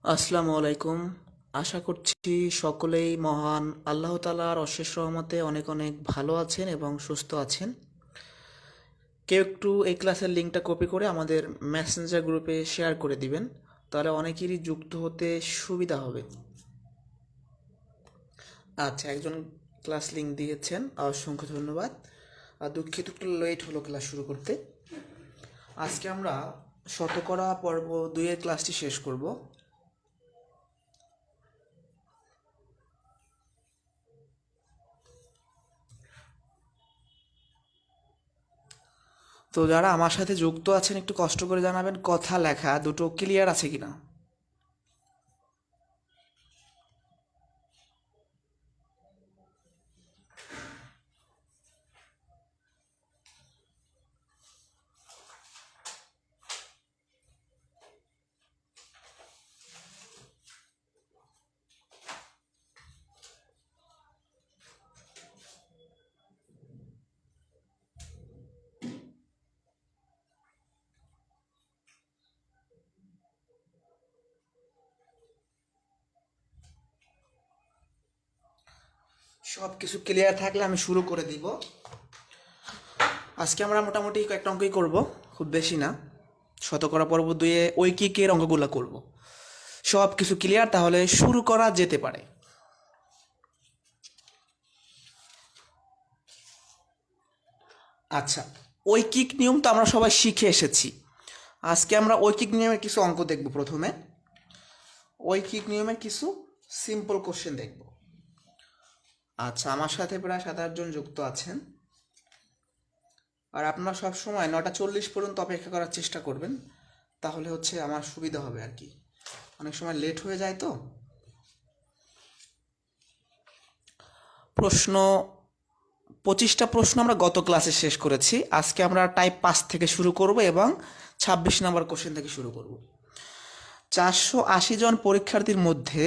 আসসালামু আলাইকুম। আশা করছি সকলেই মহান আল্লাহ তাআলার অশেষ রহমতে অনেক অনেক ভালো আছেন এবং সুস্থ আছেন। কেউ একটু এই ক্লাসের লিঙ্কটা কপি করে আমাদের মেসেঞ্জার গ্রুপে শেয়ার করে দিবেন, তাহলে অনেকেরই যুক্ত হতে সুবিধা হবে। আচ্ছা, একজন ক্লাস লিঙ্ক দিয়েছেন, অসংখ্য ধন্যবাদ। আর দুঃখিত একটু লেট হলো ক্লাস শুরু করতে। আজকে আমরা শতকরা পর্ব 2-এর ক্লাসটি শেষ করব। তো যারা আমার সাথে যুক্ত আছেন একটু কষ্ট করে জানাবেন কথা লেখা দুটো ক্লিয়ার আছে কিনা। সব কিছু ক্লিয়ার থাকলে আমি শুরু করে দিব। আজকে আমরা মোটামুটি কয়েকটা অঙ্কই করব, খুব বেশি না। শতকরা পর্ব 2-এ ঐকিকের অঙ্কগুলো করব। সব কিছু ক্লিয়ার, তাহলে শুরু করা যেতে পারে। আচ্ছা, ঐকিক নিয়ম তো আমরা সবাই শিখে এসেছি। আজকে আমরা ঐকিক নিয়মের কিছু অঙ্ক দেখব। প্রথমে ঐকিক নিয়মের কিছু সিম্পল কোশ্চেন দেখব। আচ্ছা, আমার সাথে প্রায় 7-8 জন যুক্ত আছেন। আর আপনারা সব সময় 9:40 পর্যন্ত অপেক্ষা করার চেষ্টা করবেন, তাহলে হচ্ছে আমার সুবিধা হবে আর কি। অনেক সময় লেট হয়ে যায় তো। প্রশ্ন 25টা প্রশ্ন আমরা গত ক্লাসে শেষ করেছি। আজকে আমরা টাইপ 5 থেকে শুরু করব এবং 26 নম্বর কোশ্চেন থেকে শুরু করব। 480 জন পরীক্ষার্থীর মধ্যে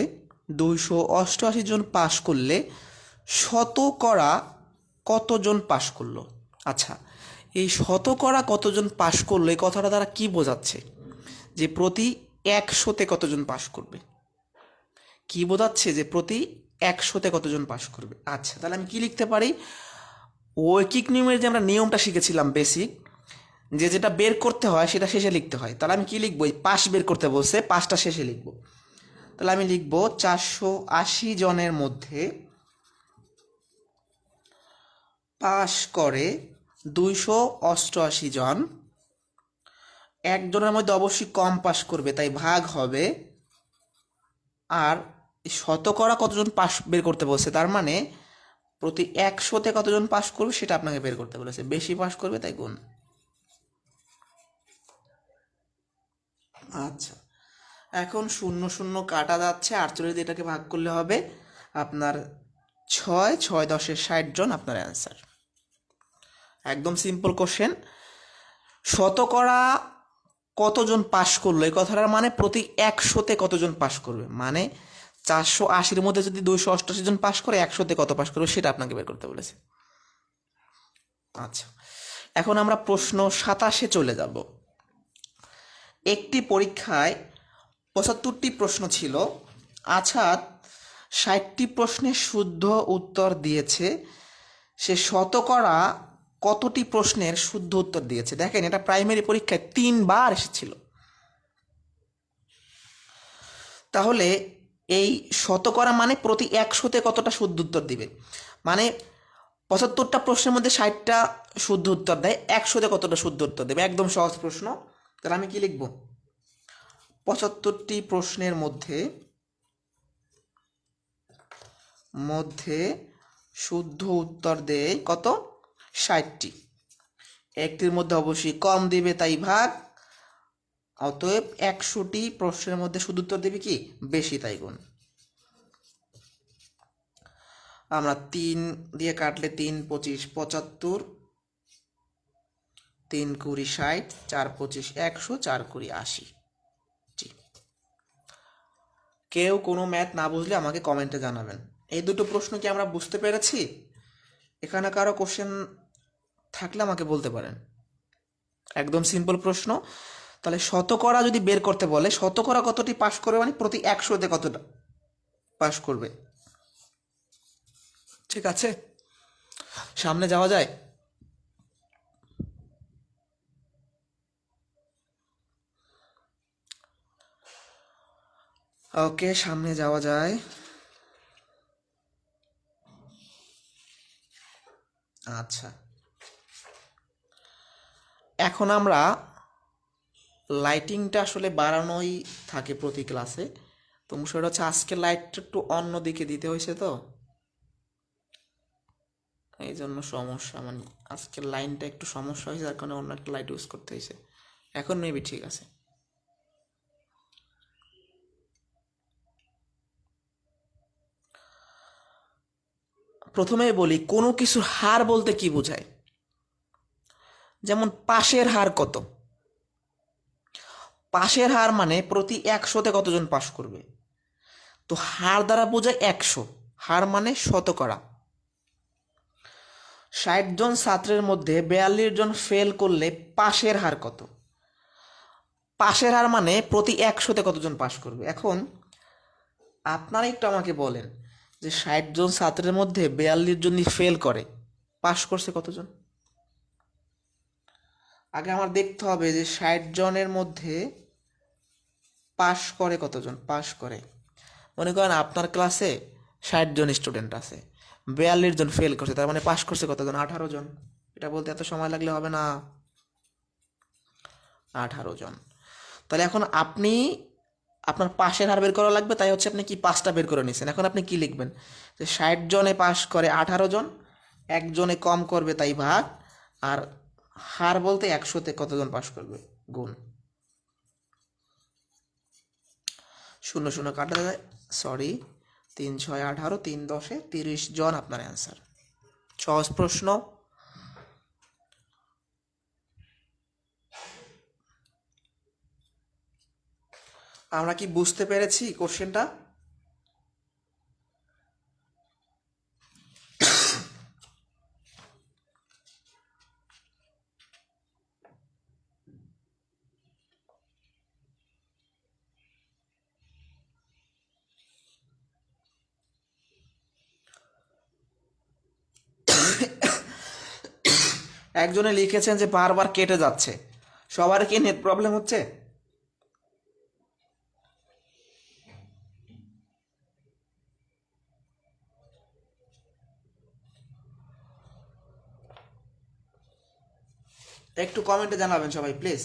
288 জন পাশ করলে শতকরা কতজন পাশ করলো? আচ্ছা, এই শতকরা কতজন পাশ করলো এই কথাটা দ্বারা কি বোঝাচ্ছে? যে প্রতি 100-তে কতজন পাশ করবে, কি বোঝাচ্ছে যে প্রতি 100-তে কতজন পাশ করবে। আচ্ছা, তাহলে আমি কি লিখতে পারি? ঐকিক নিয়মের যে আমরা নিয়মটা শিখেছিলাম বেসিক, যে যেটা বের করতে হয় সেটা শেষে লিখতে হয়। তাহলে আমি কি লিখবো? এই পাশ বের করতে বলছে, পাশটা শেষে লিখবো। তাহলে আমি লিখবো 480 জনের মধ্যে পাশ করে 288 জন। একজনের মধ্যে অবশ্যই কম পাশ করবে, তাই ভাগ হবে। আর শতকরা কতজন পাশ বের করতে বলছে, তার মানে প্রতি 100-তে কতজন পাশ করবে সেটা আপনাকে বের করতে বলেছে। বেশি পাশ করবে তাই গুণ। আচ্ছা, এখন শূন্য শূন্য কাটা যাচ্ছে, 48 দিয়ে এটাকে ভাগ করলে হবে আপনার 6, 6 10 60 জন আপনার অ্যান্সার। একদম সিম্পল কোশ্চেন। শতকরা কতজন পাশ করলো এই কথাটার মানে প্রতি 100-তে কতজন পাশ করবে, মানে 480-র মধ্যে যদি 288 জন পাশ করে 100-তে কত পাশ করবে সেটা আপনাকে বের করতে বলেছে। আচ্ছা, এখন আমরা প্রশ্ন 27-এ চলে যাব। একটি পরীক্ষায় 75টি প্রশ্ন ছিল। আছাদ 60টি প্রশ্নের শুদ্ধ উত্তর দিয়েছে। সে শতকরা কতটি প্রশ্নের শুদ্ধ উত্তর দিয়েছে? দেখেন, এটা প্রাইমারি পরীক্ষায় 3বার এসেছিল। তাহলে এই শতকরা মানে প্রতি 100-তে কতটা শুদ্ধ উত্তর দিবে, মানে 75টা প্রশ্নের মধ্যে 60টা শুদ্ধ উত্তর দেয়, 100-তে কতটা শুদ্ধ উত্তর দেবে? একদম সহজ প্রশ্ন। তাহলে আমি কি লিখব? 75টি প্রশ্নের মধ্যে মধ্যে শুদ্ধ উত্তর দেয় কত? 60টি। একটির মধ্যে অবশ্যই কম দিবে, তাই ভাগ। অতএব 100টি প্রশ্নের মধ্যে শুদ্ধ উত্তর দেবে কি? বেশি, তাই গুণ। আমরা 3 দিয়ে কাটলে 3 25 75, 3 20 60, 4 25 100, 4 20 80। জি, কেউ কোনো ম্যাথ না বুঝলে আমাকে কমেন্টে জানাবেন। এই দুটো প্রশ্ন কি আমরা বুঝতে পেরেছি? এখানে কারো কোশ্চেন থাকলে আমাকে বলতে পারেন। একদম সিম্পল প্রশ্ন। তাহলে শতকরা যদি বের করতে বলে, শতকরা কতটি পাস করবে মানে প্রতি 100তে কতটা পাস করবে। ঠিক আছে, সামনে যাওয়া যায়। ওকে, সামনে যাওয়া যায়। আচ্ছা, এখন আমরা লাইটিংটা আসলে বাড়ানোই থাকে প্রতি ক্লাসে। তো বিষয়টা হচ্ছে আজকে লাইটটা একটু অন্য দিকে দিতে হয়েছে, তো এই জন্য সমস্যা, মানে আজকের লাইনটা একটু সমস্যা হয়েছে, যার কারণে অন্য একটা লাইট ইউজ করতে হয়েছে। এখন মেবি ঠিক আছে। প্রথমেই বলি, কোনো কিছুর হার বলতে কি বোঝায়। যেমন পাশের হার কত, পাশের হার মানে প্রতি 100তে কতজন পাস করবে। তো হার দ্বারা বোঝায় 100, হার মানে শতকরা। 60 জন ছাত্রের মধ্যে 42 জন ফেল করলে পাশের হার কত। পাশের হার মানে প্রতি 100তে কতজন পাস করবে। এখন আপনারা একটু আমাকে বলেন যে 60 জন ছাত্রের মধ্যে 42 জনই ফেল করে, পাস করছে কতজন। আগে আমার দেখতে হবে যে 60 জনের মধ্যে পাস করে কতজন, পাস করে। মনে করেন আপনার ক্লাসে 60 জন স্টুডেন্ট আছে, 42 জন ফেল করছে, তার মানে পাস করছে কতজন, 18 জন। এটা বলতে এত সময় লাগলে হবে না, 18 জন। তাহলে এখন আপনি আপনার পাশের হার বের করা লাগবে, তাই হচ্ছে আপনি কি 5টা বের করে নিয়েছেন। এখন আপনি কি লিখবেন, যে 60 জনে পাস করে 18 জন, একজনে কম করবে তাই ভাগ, আর হার বলতে 100তে কতজন পাস করবে গুণ। শূন্য শূন্য কাটা যায়, সরি, 3 6 18, 3 10 30 জন আপনার অ্যান্সার। সহজ প্রশ্ন। আমরা কি বুঝতে পেরেছি কোশ্চেনটা? একজনে লিখেছেন যে বারবার কেটে যাচ্ছে, সবার কি নেট প্রবলেম হচ্ছে? একটু কমেন্টে জানাবেন সবাই প্লিজ।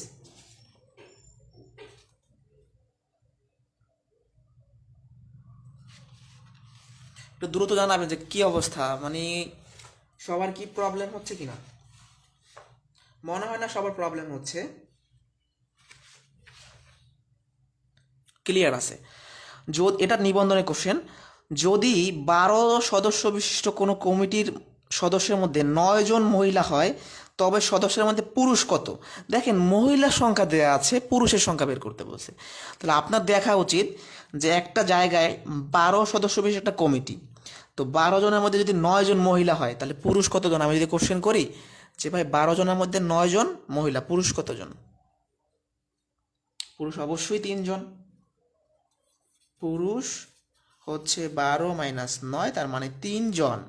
একটু দ্রুত জানাবেন যে কি অবস্থা, মানে সবার কি প্রবলেম হচ্ছে কিনা। মনে হয় না সবার প্রবলেম হচ্ছে, ক্লিয়ার আছে। এটা নিবন্ধনের কোশ্চেন। যদি 12 সদস্য বিশিষ্ট কোনো কমিটির সদস্যের মধ্যে 9 জন মহিলা হয়, তবে সদস্যের মধ্যে পুরুষ কত। দেখেন, মহিলার সংখ্যা দেওয়া আছে, পুরুষের সংখ্যা বের করতে বলছে। তাহলে আপনার দেখা উচিত যে একটা জায়গায় 12 সদস্য বিশিষ্ট একটা কমিটি, তো 12 জনের মধ্যে যদি 9 জন মহিলা হয়, তাহলে পুরুষ কতজন। আমি যদি কোশ্চেন করি যে ভাই 12 জনের মধ্যে 9 জন মহিলা, পুরুষ কতজন, পুরুষ অবশ্যই 3 জন। পুরুষ হচ্ছে 12 মাইনাস 9, তার মানে 3 জন।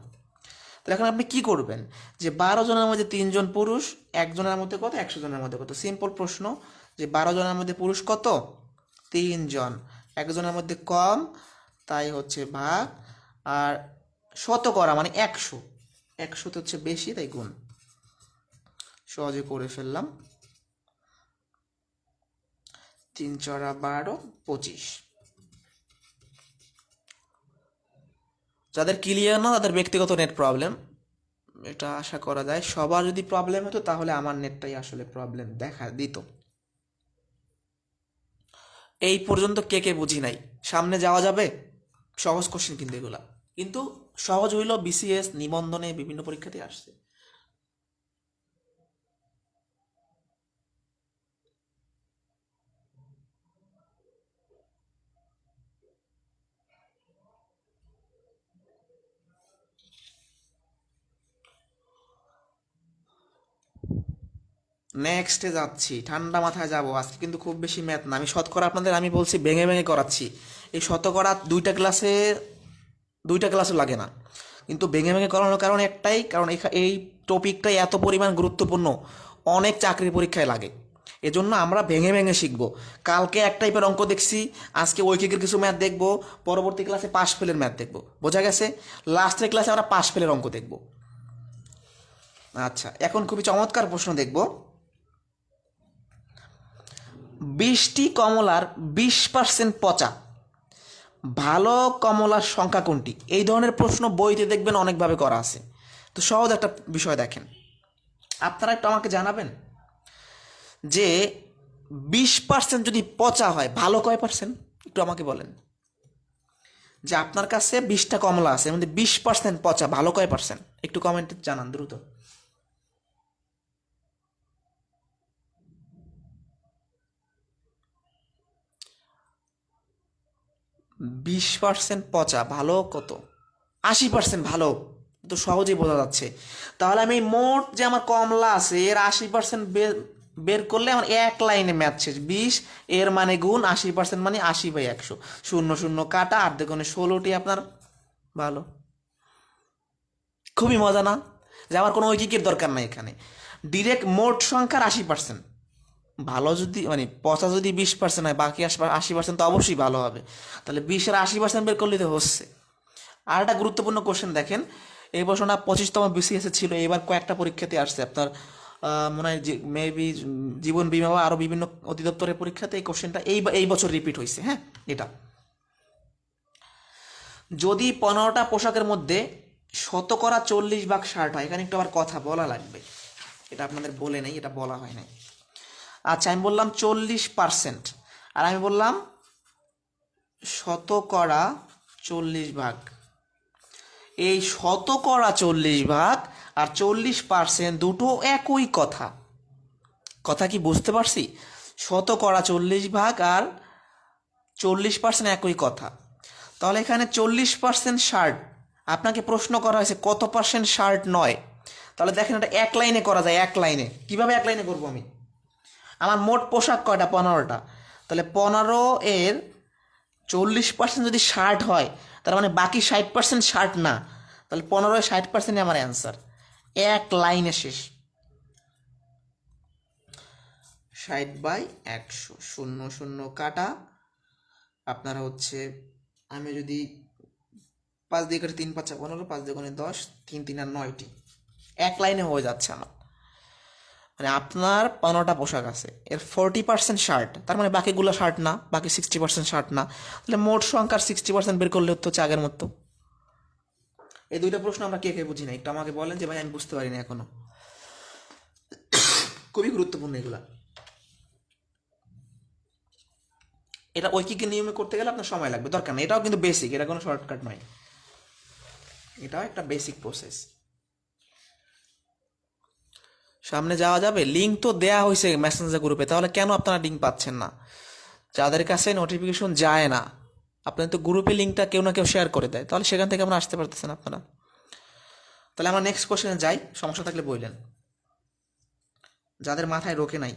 তাহলে এখন আপনি কি করবেন, যে 12 জনের মধ্যে 3 জন পুরুষ, একজনের মধ্যে কত, 100 জনের মধ্যে কত। সিম্পল প্রশ্ন, যে 12 জনের মধ্যে পুরুষ কত, 3 জন, একজনের মধ্যে কম, তাই হচ্ছে ভাগ, আর শতকরা মানে 100, 100 হচ্ছে বেশি, তাই গুণ। সহজে করে ফেললাম। 3 4 12 25। যাদের ক্লিয়ার না তাদের ব্যক্তিগত নেট প্রবলেম, এটা আশা করা যায়। সবার যদি প্রবলেম হতো তাহলে আমার নেটটাই আসলে প্রবলেম দেখা দিত। এই পর্যন্ত কে কে বুঝি নাই, সামনে যাওয়া যাবে। সহজ কোশ্চেন কিন্তু এগুলা, কিন্তু সহজ হইল বিসিএস নিবন্ধনে বিভিন্ন পরীক্ষাতে আসছে। নেক্সটে যাচ্ছি, ঠান্ডা মাথায় যাব। আজকে কিন্তু খুব বেশি ম্যাথ না, আমি শতকরা আপনাদের আমি বলছি ভেঙে ভেঙে করাচ্ছি। এই শতকরা দুইটা ক্লাসও লাগে না, কিন্তু ভেঙে ভেঙে করানোর কারণ একটাই, কারণ এই টপিকটাই এত পরিমাণ গুরুত্বপূর্ণ, অনেক চাকরি পরীক্ষায় লাগে। এজন্য আমরা ভেঙে ভেঙে শিখবো। কালকে এক টাইপের অঙ্ক দেখছি, আজকে ঐকিকের কিছু ম্যাথ দেখবো, পরবর্তী ক্লাসে পাশ ফেলের ম্যাথ দেখবো, বোঝা গেছে? লাস্টের ক্লাসে আমরা পাশ ফেলের অঙ্ক দেখবো। আচ্ছা, এখন খুবই চমৎকার প্রশ্ন দেখব। 20টি কমলার 20% পচা, ভালো কমলার সংখ্যা কোনটি? এই ধরনের প্রশ্ন বইতে দেখবেন অনেকভাবে করা আছে। তো সহজ একটা বিষয় দেখেন, আপনারা একটু আমাকে জানাবেন যে 20% যদি পচা হয়, ভালো কয় পার্সেন্ট? একটু আমাকে বলেন যে আপনার কাছে 20টা কমলা আছে, এর মধ্যে 20% পচা, ভালো কয় পার্সেন্ট? একটু কমেন্টে জানান দ্রুত। 20% পচা, ভালো কত? 80% ভালো। তো সহজেই বোঝা যাচ্ছে। তাহলে আমি মোট যে আমার কমলা আছে এর 80% বের করলে আমার এক লাইনে ম্যাথ শেষ। 20 এর মানে গুণ 80% মানে 80/100, শূন্য শূন্য কাটা, আর দেখুন 16টি আপনার ভালো। খুবই মজা না? যে আমার কোনো ঐকিকের দরকার নাই এখানে, ডিরেক্ট মোট সংখ্যার 80%। ভালো যদি মানে পচা যদি 20% হয়, বাকি 80% তো অবশ্যই ভালো হবে। তাহলে 20-এর 80% বের করলে তো হচ্ছে। আর একটা গুরুত্বপূর্ণ কোশ্চেন দেখেন, এই বছর না 25তম বিসিএসে ছিল, এবার কয়েকটা পরীক্ষাতে আসছে আপনার, মনে হয় মেবি জীবন বিমা বা আরও বিভিন্ন অধিদপ্তরের পরীক্ষাতে এই কোশ্চেনটা এই বছর রিপিট হয়েছে। হ্যাঁ, এটা যদি 15টা পোশাকের মধ্যে শতকরা 40% হয়, এখানে একটু আবার কথা বলা লাগবে, এটা আপনাদের বলে নেই, এটা বলা হয় নাই। আচ্ছা, আমি বললাম 40%, আর আমি বললাম শতকরা 40%। এই শতকরা 40% আর 40% দুটো একই কথা। কথা কি বুঝতে পারছি? শতকরা 40% আর 40% একই কথা। তাহলে এখানে 40% শার্ট, আপনাকে প্রশ্ন করা হয়েছে কত পার্সেন্ট শার্ট নয়। তাহলে দেখেন এটা এক লাইনে করা যায়, এক লাইনে। কিভাবে এক লাইনে করবো আমি? আমার মোট পোশাক কয়টা? 15টা। তাহলে 15 এর 40% যদি শার্ট হয়, তার মানে বাকি 60% শার্ট না। তাহলে 15-এ 60%ই আমার অ্যান্সার, এক লাইনে শেষ। 60/100, শূন্য শূন্য কাটা, আপনারা হচ্ছে, আমি যদি 5 দিয়ে কাটি 3 5 15, 5 দিয়ে গুণে 10, 3 3 আর 9টি, এক লাইনে হয়ে যাচ্ছে আমার। মানে আপনার 15টা পোশাক আছে, এর 40% শার্ট, তার মানে বাকিগুলো শার্ট না, বাকি 60% শার্ট না। তাহলে মোট সংখ্যার 60% বের করলে হচ্ছে আগের মতো। এই দুইটা প্রশ্ন আমরা কে কে বুঝি না, একটু আমাকে বলেন যে ভাই আমি বুঝতে পারিনি এখনো। খুবই গুরুত্বপূর্ণ এগুলা। এটা ঐকিক নিয়মে করতে গেলে আপনার সময় লাগবে, দরকার নেই। এটাও কিন্তু বেসিক, এটা কোনো শর্টকাট নয়, এটাও একটা বেসিক প্রসেস। সামনে যাওয়া যাবে? লিঙ্ক তো দেয়া হয়েছে মেসেঞ্জার গ্রুপে, তাহলে কেন আপনারা লিঙ্ক পাচ্ছেন না? যাদের কাছে নোটিফিকেশন যায় না, আপনাদের তো গ্রুপে লিঙ্কটা কেউ না কেউ শেয়ার করে দেয়, তাহলে সেখান থেকে আমরা আসতে পারতেছেন আপনারা। তাহলে আমরা নেক্সট কোশ্চেনে যাই, সমস্যা থাকলে বললেন। যাদের মাথায় রোকে নাই,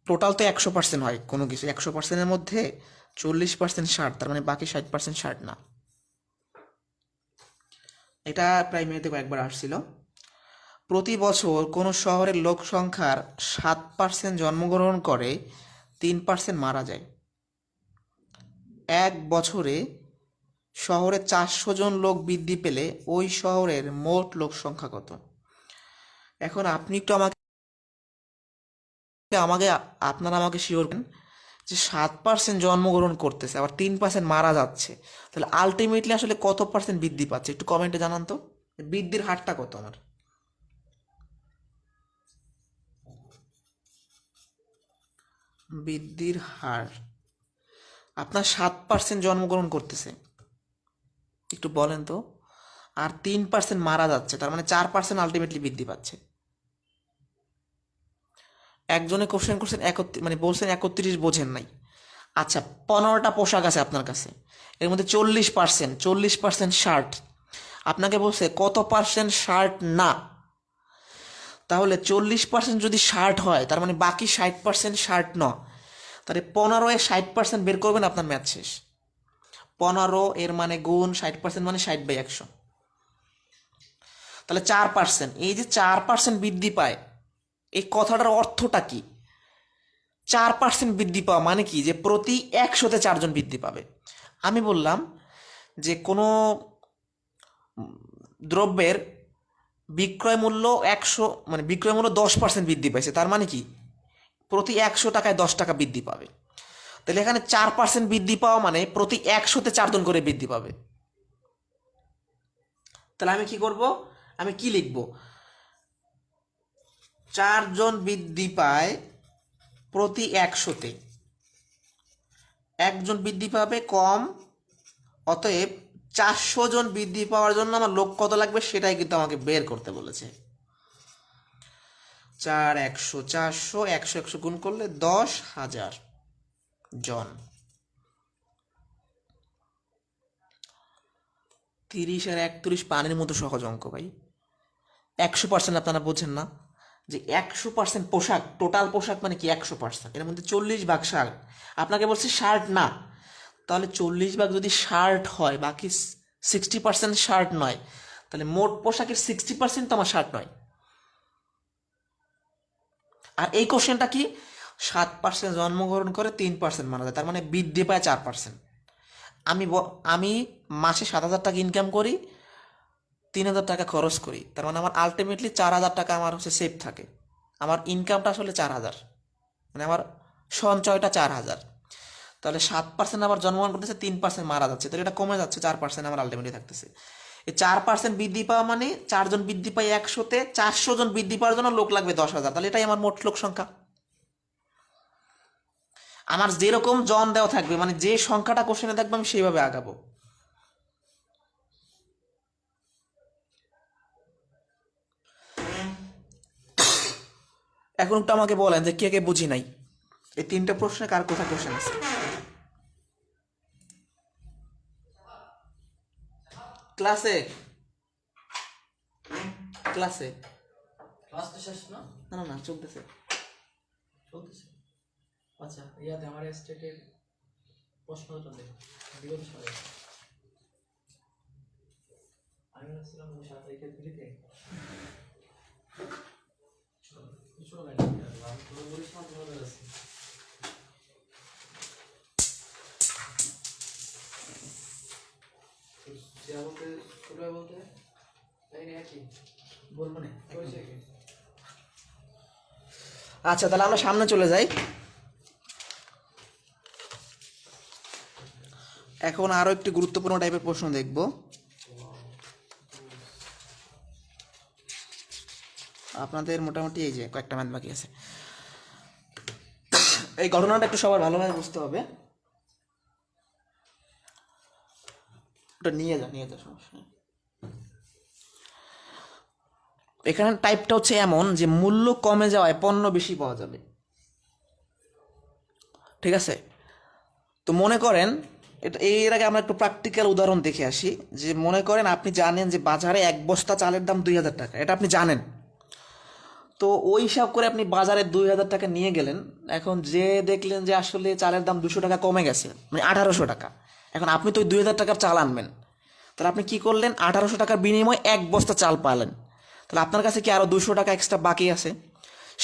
টোটাল তো 100% হয় কোনো কিছু, 100%-এর মধ্যে 40% শার্ট, তার মানে বাকি 60% শার্ট না। এটা প্রাইমারিতে কয়েকবার আসছিল। প্রতি বছর কোনো শহরের লোক সংখ্যার 7% জন্মগ্রহণ করে, 3% মারা যায়। এক বছরে শহরে 400 জন লোক বৃদ্ধি পেলে ওই শহরের মোট লোক সংখ্যা কত? এখন আপনি একটু আমাকে আমাকে আপনারা আমাকে শিওর করেন যে 7% জন্মগ্রহণ করতেছে, আবার 3% মারা যাচ্ছে, তাহলে আলটিমেটলি আসলে কত পার্সেন্ট বৃদ্ধি পাচ্ছে? একটু কমেন্টে জানান তো, বৃদ্ধির হারটা কত আমার? বৃদ্ধির হার আপনার 7% জন্মগ্রহণ করতেছে, একটু বলেন তো, আর 3% মারা যাচ্ছে, তার মানে 4% আলটিমেটলি বৃদ্ধি পাচ্ছে। একজনে কোশ্চেন করছেন মানে বলছেন 31, বোঝেন নাই। আচ্ছা, 15টা পোশাক আছে আপনার কাছে, এর মধ্যে 40% শার্ট, আপনাকে বলছে কত পার্সেন্ট শার্ট না। তাহলে 40% যদি 60 হয়, তার মানে বাকি 60% 60 ন, তাহলে 15 এ 60% বের করবেন, আপনার ম্যাথ শেষ। 15 এর মানে গুণ 60% মানে 60/100। তাহলে 4%, এই যে 4% বৃদ্ধি পায়, এই কথাটার অর্থটা কি? 4% বৃদ্ধি পাওয়া মানে কি? যে প্রতি 100-তে 4 জন বৃদ্ধি পাবে। আমি বললাম যে কোনো দ্রব্যের বিক্রয় মূল্য 100, মানে বিক্রয় মূল্য 10% বৃদ্ধি পাইছে, তার মানে কি প্রতি 100 টাকায় 10 টাকা বৃদ্ধি পাবে। তাহলে এখানে 4% বৃদ্ধি পাওয়া মানে প্রতি 100-তে 4 জন করে বৃদ্ধি পাবে। তাহলে আমি কি করব? আমি কি লিখব? 4 জন বৃদ্ধি পায় প্রতি 100-তে, একজন বৃদ্ধি পাবে কম, অতএব 400 জন বৃদ্ধি পাওয়ার জন্য আমার লোক কত লাগবে সেটাই কিন্তু আমাকে বের করতে বলেছে। 4 100 400, 100 100 গুণ করলে 10,000 জন। 30 আর 31 পানির মতো সহজ অঙ্ক ভাই। 100% আপনারা বোঝেন না যে 100% পোশাক, টোটাল পোশাক মানে কি 100%, এর মধ্যে 40 ভাগ শার্ট। আপনাকে বলছি শার্ট না, তাহলে 40 ভাগ যদি শার্ট হয়, বাকি 60% শার্ট নয়, তাহলে মোট পোশাকের 60% তো আমার শার্ট নয়। আর এই কোশ্চেনটা কি? 7% জন্মগ্রহণ করে, 3% মারা যায়, তার মানে বৃদ্ধি পায় 4%। আমি মাসে 7,000 টাকা ইনকাম করি, 3,000 টাকা খরচ করি, তার মানে আমার আলটিমেটলি 4,000 টাকা আমার হচ্ছে সেভ থাকে। আমার ইনকামটা আসলে 4,000, মানে আমার সঞ্চয়টা 4,000। তাহলে 7% আবার জন্মগ্রহণ করতেছে, 3% মারা যাচ্ছে, তাহলে এটা কমে যাচ্ছে, 4% আমার আলটিমেটলি থাকতেছে। এই 4% বৃদ্ধি পাওয়া মানে 4 জন বৃদ্ধি পায় 100-তে, 400 জন বৃদ্ধি পাওয়ার জন্য লোক লাগবে 10,000, তাহলে এটাই আমার মোট লোক সংখ্যা। আমার যেরকম জন দেওয়া থাকবে, মানে যে সংখ্যাটা কোশ্চেনে দেখবে আমি সেইভাবে আগাবো। এখন একটু আমাকে বলেন যে কে কে বুঝি নাই এই 3টে প্রশ্নে কার কোথায় কোশ্চেন আছে? ক্লাসে ক্লাসে ক্লাস তো শেষ না? না না না, চলতেছে। চলতেছে। আচ্ছা, ইয়াতে আমার স্টেটের প্রশ্নটা দেখ, বিগত সালে আমি আসছিলাম 7 তারিখে দিল্লিতে। কিছু হবে না, আমি পুরো বলেছিলাম তোমাদের আছে। যা বলতে শুরু হয় বলতে তাই না, একই বলবো না। করেছে কি? আচ্ছা, তাহলে আমরা সামনে চলে যাই। এখন আরো একটি গুরুত্বপূর্ণ টাইপের প্রশ্ন দেখব। আপনাদের মোটামুটি এই যে কয়েকটা ম্যাথ বাকি আছে, এই ঘটনাটা একটু সবার ভালোভাবে বুঝতে হবে। ওটা নিয়ে যা সমস্যা নেই। এখানে টাইপটা হচ্ছে এমন যে মূল্য কমে যাওয়ায় পণ্য বেশি পাওয়া যাবে, ঠিক আছে? তো মনে করেন, এটা এর আগে আমরা একটু প্র্যাকটিক্যাল উদাহরণ দেখে আসি। যে মনে করেন আপনি জানেন যে বাজারে 1 বস্তা চালের দাম 2,000 টাকা, এটা আপনি জানেন। তো ওই হিসাব করে আপনি বাজারে 2,000 টাকা নিয়ে গেলেন। এখন যে দেখলেন যে আসলে চালের দাম 200 টাকা কমে গেছে, মানে 1,800 টাকা। এখন আপনি তো ওই 2,000 টাকার চাল আনবেন, তাহলে আপনি কি করলেন? 1,800 টাকার বিনিময়ে 1 বস্তা চাল পালেন। তাহলে আপনার কাছে কি আরও 200 টাকা এক্সট্রা বাকি আছে?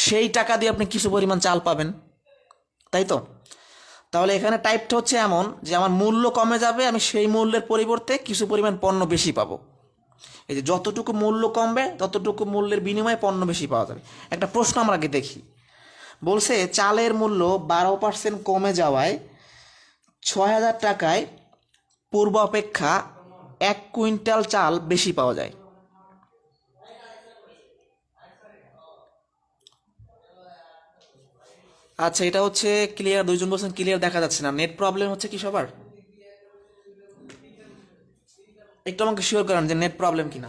সেই টাকা দিয়ে আপনি কিছু পরিমাণ চাল পাবেন, তাই তো? তাহলে এখানে টাইপটা হচ্ছে এমন যে আমার মূল্য কমে যাবে, আমি সেই মূল্যের পরিবর্তে কিছু পরিমাণ পণ্য বেশি পাবো। এই যে যতটুকু মূল্য কমবে ততটুকু মূল্যের বিনিময়ে পণ্য বেশি পাওয়া যাবে। একটা প্রশ্ন আমরা আগে দেখি। বলছে চালের মূল্য 12% কমে যাওয়ায় 6,000 টাকায় পূর্ব অপেক্ষা 1 কুইন্টাল চাল বেশি পাওয়া যায়। আচ্ছা, এটা হচ্ছে ক্লিয়ার? দুইজন বলছেন ক্লিয়ার, দেখা যাচ্ছে না। নেট প্রবলেম হচ্ছে কি সবার? একটু আমাকে শিওর করেন যে নেট প্রবলেম কিনা।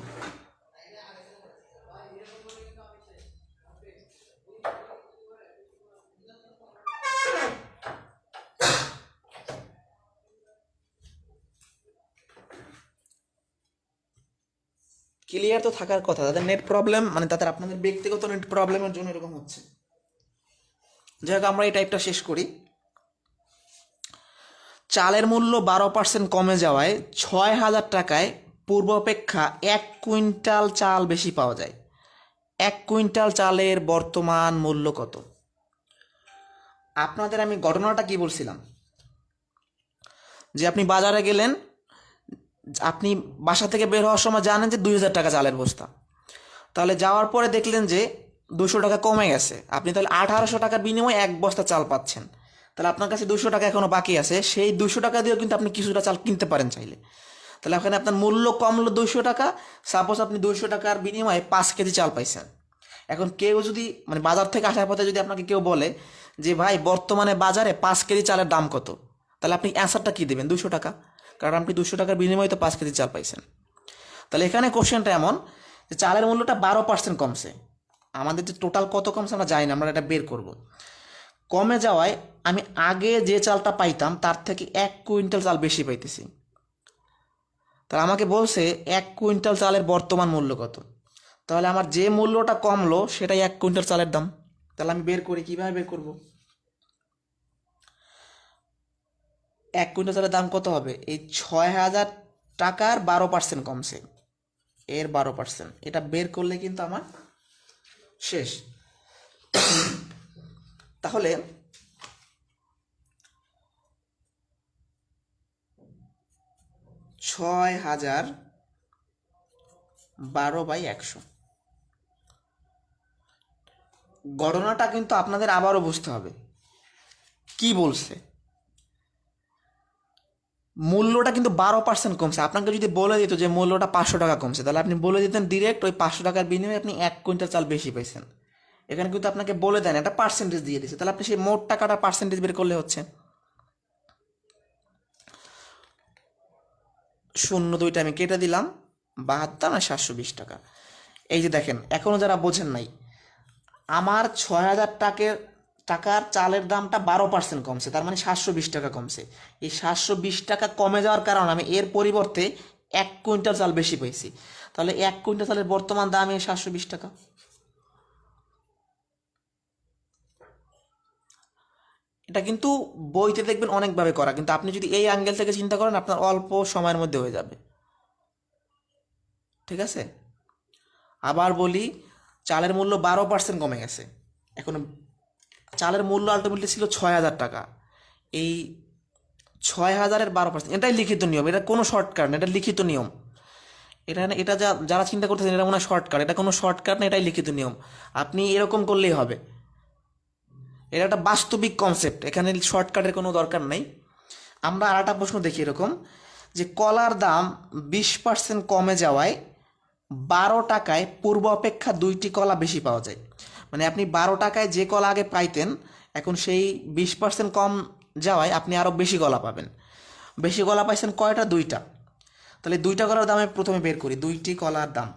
ক্লিয়ার তো থাকার কথা, তাদের নেট প্রবলেম মানে তাদের আপনাদের ব্যক্তিগত নেট প্রবলেমের জন্য এরকম হচ্ছে। যাই হোক আমরা এই টাইপটা শেষ করি। চালের মূল্য 12% কমে যাওয়ায় 6,000 টাকায় পূর্বাপেক্ষা 1 কুইন্টাল চাল বেশি পাওয়া যায়। 1 কুইন্টাল চালের বর্তমান মূল্য কত? আপনাদের আমি ঘটনাটা কি বলছিলাম, যে আপনি বাজারে গেলেন, আপনি বাসা থেকে বের হওয়ার সময় জানেন যে 2,000 টাকা চালের বস্তা, তাহলে যাওয়ার পরে দেখলেন যে 200 টাকা কমে গেছে, আপনি তাহলে 1800 টাকার বিনিময়ে এক বস্তা চাল পাচ্ছেন। তাহলে আপনার কাছে 200 টাকা এখনও বাকি আছে, সেই 200 টাকা দিয়েও কিন্তু আপনি কিছুটা চাল কিনতে পারেন চাইলে। তাহলে ওখানে আপনার মূল্য কমলো 200 টাকা, সাপোজ আপনি 200 টাকার বিনিময়ে 5 কেজি চাল পাইছেন। এখন কেউ যদি মানে বাজার থেকে আসার পথে যদি আপনাকে কেউ বলে যে ভাই বর্তমানে বাজারে 5 কেজি চালের দাম কত, তাহলে আপনি অ্যান্সারটা কী দেবেন? 200 টাকা, কারণ আপনি 200 টাকার বিনিময়ে তো 5 কেজি চাল পাইছেন। তাহলে এখানে কোশ্চেনটা এমন যে চালের মূল্যটা 12% কমছে, আমাদের যে টোটাল কত কমছে আমরা জানি না, আমরা এটা বের করব। কমে যাওয়ায় আমি আগে যে চালটা পাইতাম তার থেকে 1 কুইন্টাল চাল বেশি পাইতেছি। তাহলে আমাকে বলছে 1 কুইন্টাল চালের বর্তমান মূল্য কত, তাহলে আমার যে মূল্যটা কমলো সেটাই 1 কুইন্টাল চালের দাম। তাহলে আমি বের করি, কীভাবে বের করব? 1 কুইন্টাল চালের দাম কত হবে? এই 6,000 টাকার 12% কমছে, এর 12%, এটা বের করলে কিন্তু আমার শেষ। তাহলে 6,000 12/100। গণনাটা কিন্তু আপনাদের আবারও বুঝতে হবে কি বলছে। মূল্যটা কিন্তু 12% কমছে। আপনাকে যদি বলে দিত যে মূল্যটা 500 টাকা কমছে, তাহলে আপনি বলে দিতেন ডিরেক্ট ওই 500 টাকার বিনিময়ে আপনি 1 কুইন্টাল চাল বেশি পাইছেন। এখানে কিন্তু আপনাকে বলে দেন একটা পার্সেন্টেজ দিয়ে দিচ্ছে, তাহলে আপনি সেই মোট টাকাটা পার্সেন্টেজ বের করলে হচ্ছে। 0.2টা আমি কেটে দিলাম, 72 না 720 টাকা। এই যে দেখেন, এখনও যারা বোঝেন নাই, আমার 6,000 টাকার চালের দামটা 12% কমছে, তার মানে 720 টাকা কমছে। এই 720 টাকা কমে যাওয়ার কারণে আমি এর পরিবর্তে 1 কুইন্টাল চাল বেশি পেয়েছি। তাহলে 1 কুইন্টাল চালের বর্তমান দাম 720 টাকা। এটা কিন্তু বইতে দেখবেন অনেকভাবে করা, কিন্তু আপনি যদি এই অ্যাঙ্গেল থেকে চিন্তা করেন আপনার অল্প সময়ের মধ্যে হয়ে যাবে। ঠিক আছে, আবার বলি, চালের মূল্য 12% কমে গেছে। এখন চালের মূল্য আলটিমেটলি ছিল 6,000 টাকা, এই 6,000-এর 12%, এটাই লিখিত নিয়ম, এটা কোনো শর্টকাট না, এটা লিখিত নিয়ম। এটা যারা চিন্তা করতেছেন এটা মনে হয় শর্টকাট, এটা কোনো শর্টকাট না, এটাই লিখিত নিয়ম। আপনি এরকম করলেই হবে, এটা একটা বাস্তবিক কনসেপ্ট, এখানে শর্টকাটের কোনো দরকার নেই। আমরা আর একটা প্রশ্ন দেখি এরকম, যে কলার দাম 20% কমে যাওয়ায় 12 টাকায় পূর্ব অপেক্ষা 2টি কলা বেশি পাওয়া যায়। মানে আপনি 12 টাকায় যে কলা আগে পাইতেন, এখন সেই 20% কম যাওয়ায় আপনি আরও বেশি কলা পাবেন। বেশি কলা পাইছেন কয়টা? 2টা। তাহলে 2টা কলার দাম আমি প্রথমে বের করি। 2টি কলার দাম,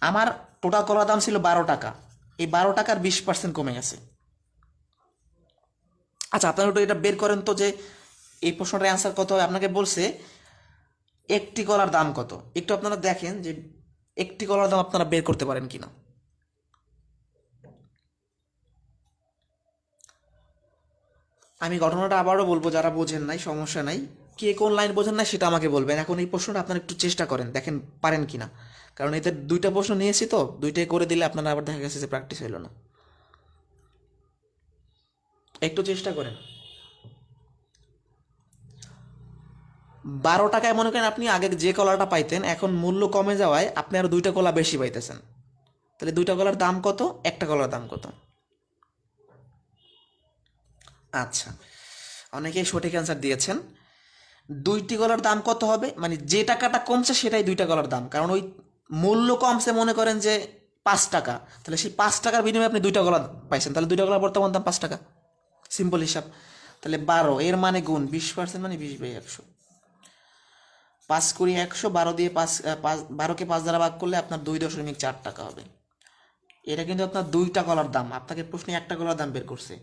আমার টোটাল কলার দাম ছিল 12 টাকা, এই 12 টাকার 20% কমে গেছে। আচ্ছা আপনারা একটু এটা বের করেন তো যে এই প্রশ্নটার অ্যান্সার কত হবে। আপনাকে বলছে একটি কলার দাম কত, একটু আপনারা দেখেন যে একটি কলার দাম আপনারা বের করতে পারেন কিনা। আমি ঘটনাটা আবারও বলবো, যারা বোঝেন নাই সমস্যা নাই, কে কোন লাইন বোঝেন না সেটা আমাকে বলবেন। এখন এই প্রশ্নটা আপনারা একটু চেষ্টা করেন, দেখেন পারেন কিনা, কারণ এতে 2টা প্রশ্ন নিয়েছি তো, 2টাই করে দিলে আপনারা আবার দেখা গেছে যে প্র্যাকটিস হইল না। একটু চেষ্টা করেন। 12 টাকায় মনে করেন আপনি আগে যে কলাটা পাইতেন, এখন মূল্য কমে যাওয়ায় আপনি আরও 2টা কলা বেশি পাইতেছেন। তাহলে 2টা কলার দাম কত, একটা কলার দাম কত? আচ্ছা, অনেকেই সঠিক অ্যান্সার দিয়েছেন। 2টি কলার দাম কত হবে, মানে যে টাকাটা কমছে সেটাই 2টা কলার দাম, কারণ ওই মূল্য কমছে মনে করেন যে 5 টাকা, তাহলে সেই 5 টাকার বিনিময়ে আপনি 2টা কলা পাইছেন, তাহলে 2টা কলার বর্তমান দাম 5 টাকা। সিম্পল হিসাব। তাহলে 12 এর মানে গুণ 20% মানে 20/100। 5 কুড়ি 100, 12 দিয়ে 12কে 5 দ্বারা ভাগ করলে আপনার 2.4 টাকা হবে। এটা কিন্তু আপনার 2টা কলার দাম, আপনাকে প্রশ্নে একটা কলার দাম বের করছে।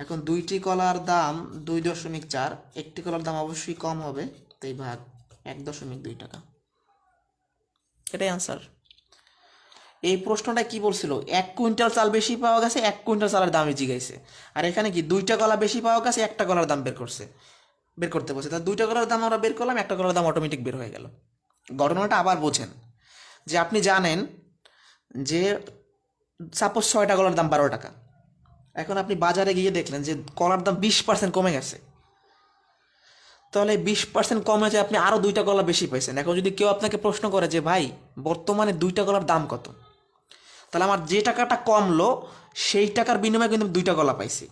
এখন 2টি কলার দাম 2.4, একটি কলার দাম অবশ্যই কম হবে, তাই ভাগ 1.2 টাকা। এটাই আনসার। এই প্রশ্নটা কি বলছিল, 1 কুইন্টাল চাল বেশি পাওয়া গেছে, 1 কুইন্টাল চালের দামই জিগাইছে। আর এখানে কি 2টা কলা বেশি পাওয়া গেছে, একটা কলার দাম বের করতে বলছে। তা 2টা কলার দাম আমরা বের করলাম, একটা কলার দাম অটোমেটিক বের হয়ে গেল। ঘটনাটা আবার বোঝেন, যে আপনি জানেন যে সাপোজ 6টা কলার দাম 12 টাকা। এখন আপনি বাজারে গিয়ে দেখলেন যে কলার দাম 20% কমে গেছে, তাহলে 20% কমে যায়, আপনি আরও 2টা কলা বেশি পাইছেন। এখন যদি কেউ আপনাকে প্রশ্ন করে যে ভাই বর্তমানে 2টা কলার দাম কত, তাহলে আমার যে টাকাটা কমলো সেই টাকার বিনিময়ে কিন্তু 2টা কলা পাইছি।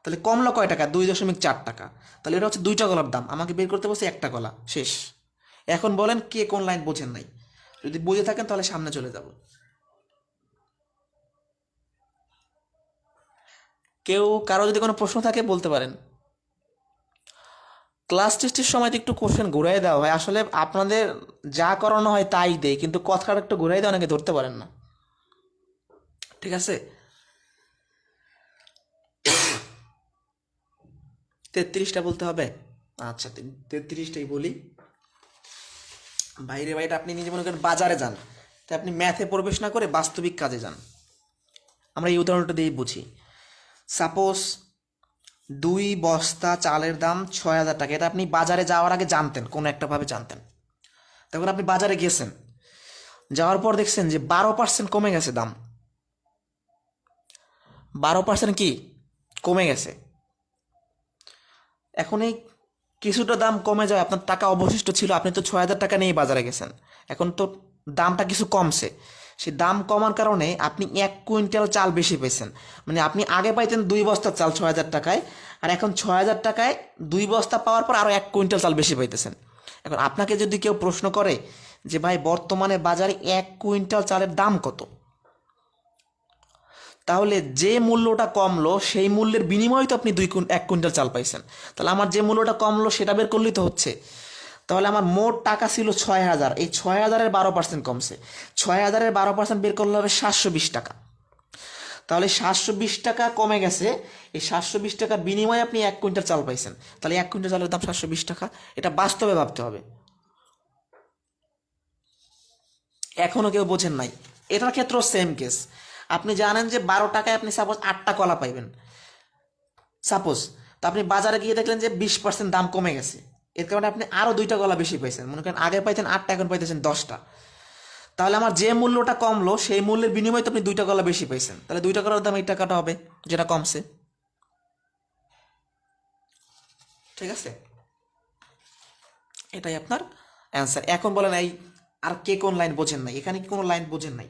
তাহলে কমলো কয় টাকা, 2.4 টাকা। তাহলে এটা হচ্ছে 2টা কলার দাম, আমাকে বের করতে বলছে একটা কলা, শেষ। এখন বলেন কে কোন লাইন বোঝেন নাই? যদি বুঝে থাকেন তাহলে সামনে চলে যাব। কারো যদি কোনো প্রশ্ন থাকে বলতে পারেন। ক্লাস টেস্টের সময় তো একটু কোশ্চেন ঘুরাই দেওয়া হয়, আসলে আপনাদের যা করানো হয় তাই দেয়, কিন্তু কথাটা একটু ঘুরাই দেওয়া অনেকে ধরতে পারেন না, ঠিক আছে? 33টা বলতে হবে, আচ্ছা 33টাই বলি। বাইরে বাইরে আপনি নিজে মনে করেন বাজারে যান, তাই আপনি ম্যাথে প্রবেশ না করে বাস্তবিক কাজে যান। আমরা এই উদাহরণটা দিয়েই বুঝি। সাপোজ 2 বস্তা চালের দাম 6,000 টাকা, এটা আপনি বাজারে যাওয়ার আগে জানতেন, কোনো একটাভাবে জানতেন। তখন আপনি বাজারে গেছেন, যাওয়ার পর দেখছেন যে 12% কমে গেছে দাম, 12% কি কমে গেছে। এখন এই কিছুটা দাম কমে যায়, আপনার টাকা অবশিষ্ট ছিল, আপনি তো 6,000 টাকা নিয়ে বাজারে গেছেন, এখন তো দামটা কিছু কমছে। সেই দাম কমার কারণে আপনি 1 কুইন্টাল চাল বেশি পেয়েছেন। মানে আপনি আগে পাইতেন 2 বস্তা চাল 6,000 টাকায়, আর এখন 6,000 টাকায় 2 বস্তা পাওয়ার পর আরও 1 কুইন্টাল চাল বেশি পাইতেছেন। এখন আপনাকে যদি কেউ প্রশ্ন করে যে ভাই বর্তমানে বাজারে 1 কুইন্টাল চালের দাম কত, তাহলে যে মূল্যটা কমলো সেই মূল্যের বিনিময়ে তো আপনি 1 কুইন্টাল চাল পাইছেন। তাহলে আমার যে মূল্যটা কমলো সেটা বের করলেই তো হচ্ছে। তাহলে আমার মোট টাকা ছিল 6,000, এই 6,000-এর 12% কমছে, 6,000-এর 12% বের করলে হবে 720 টাকা। তাহলে 720 টাকা কমে গেছে, এই 720 টাকার বিনিময়ে আপনি 1 কুইন্টাল চাল পাইছেন। তাহলে 1 কুইন্টাল চালের দাম 720 টাকা, এটা বাস্তবে ভাবতে হবে। এখনও কেউ বোঝেন নাই? এটার ক্ষেত্রেও সেম কেস। আপনি জানেন যে 12 টাকায় আপনি সাপোজ 8টা কলা পাইবেন, সাপোজ। তো আপনি বাজারে গিয়ে দেখলেন যে 20% দাম কমে গেছে, এর কারণে আপনি আরও 2টা কলা বেশি পাইছেন। মনে করেন আগে পাইতেন 8টা, এখন পাইতেছেন 10টা। তাহলে আমার যে মূল্যটা কমলো সেই মূল্যের বিনিময়ে তো আপনি 2টা কলা বেশি পাইছেন, তাহলে 2টা কলার দাম এই টাকাটা হবে যেটা কমছে, ঠিক আছে? এটাই আপনার অ্যান্সার। এখন বলেন এই আর কে কোন লাইন বোঝেন নাই? এখানে কি কোনো লাইন বোঝেন নাই?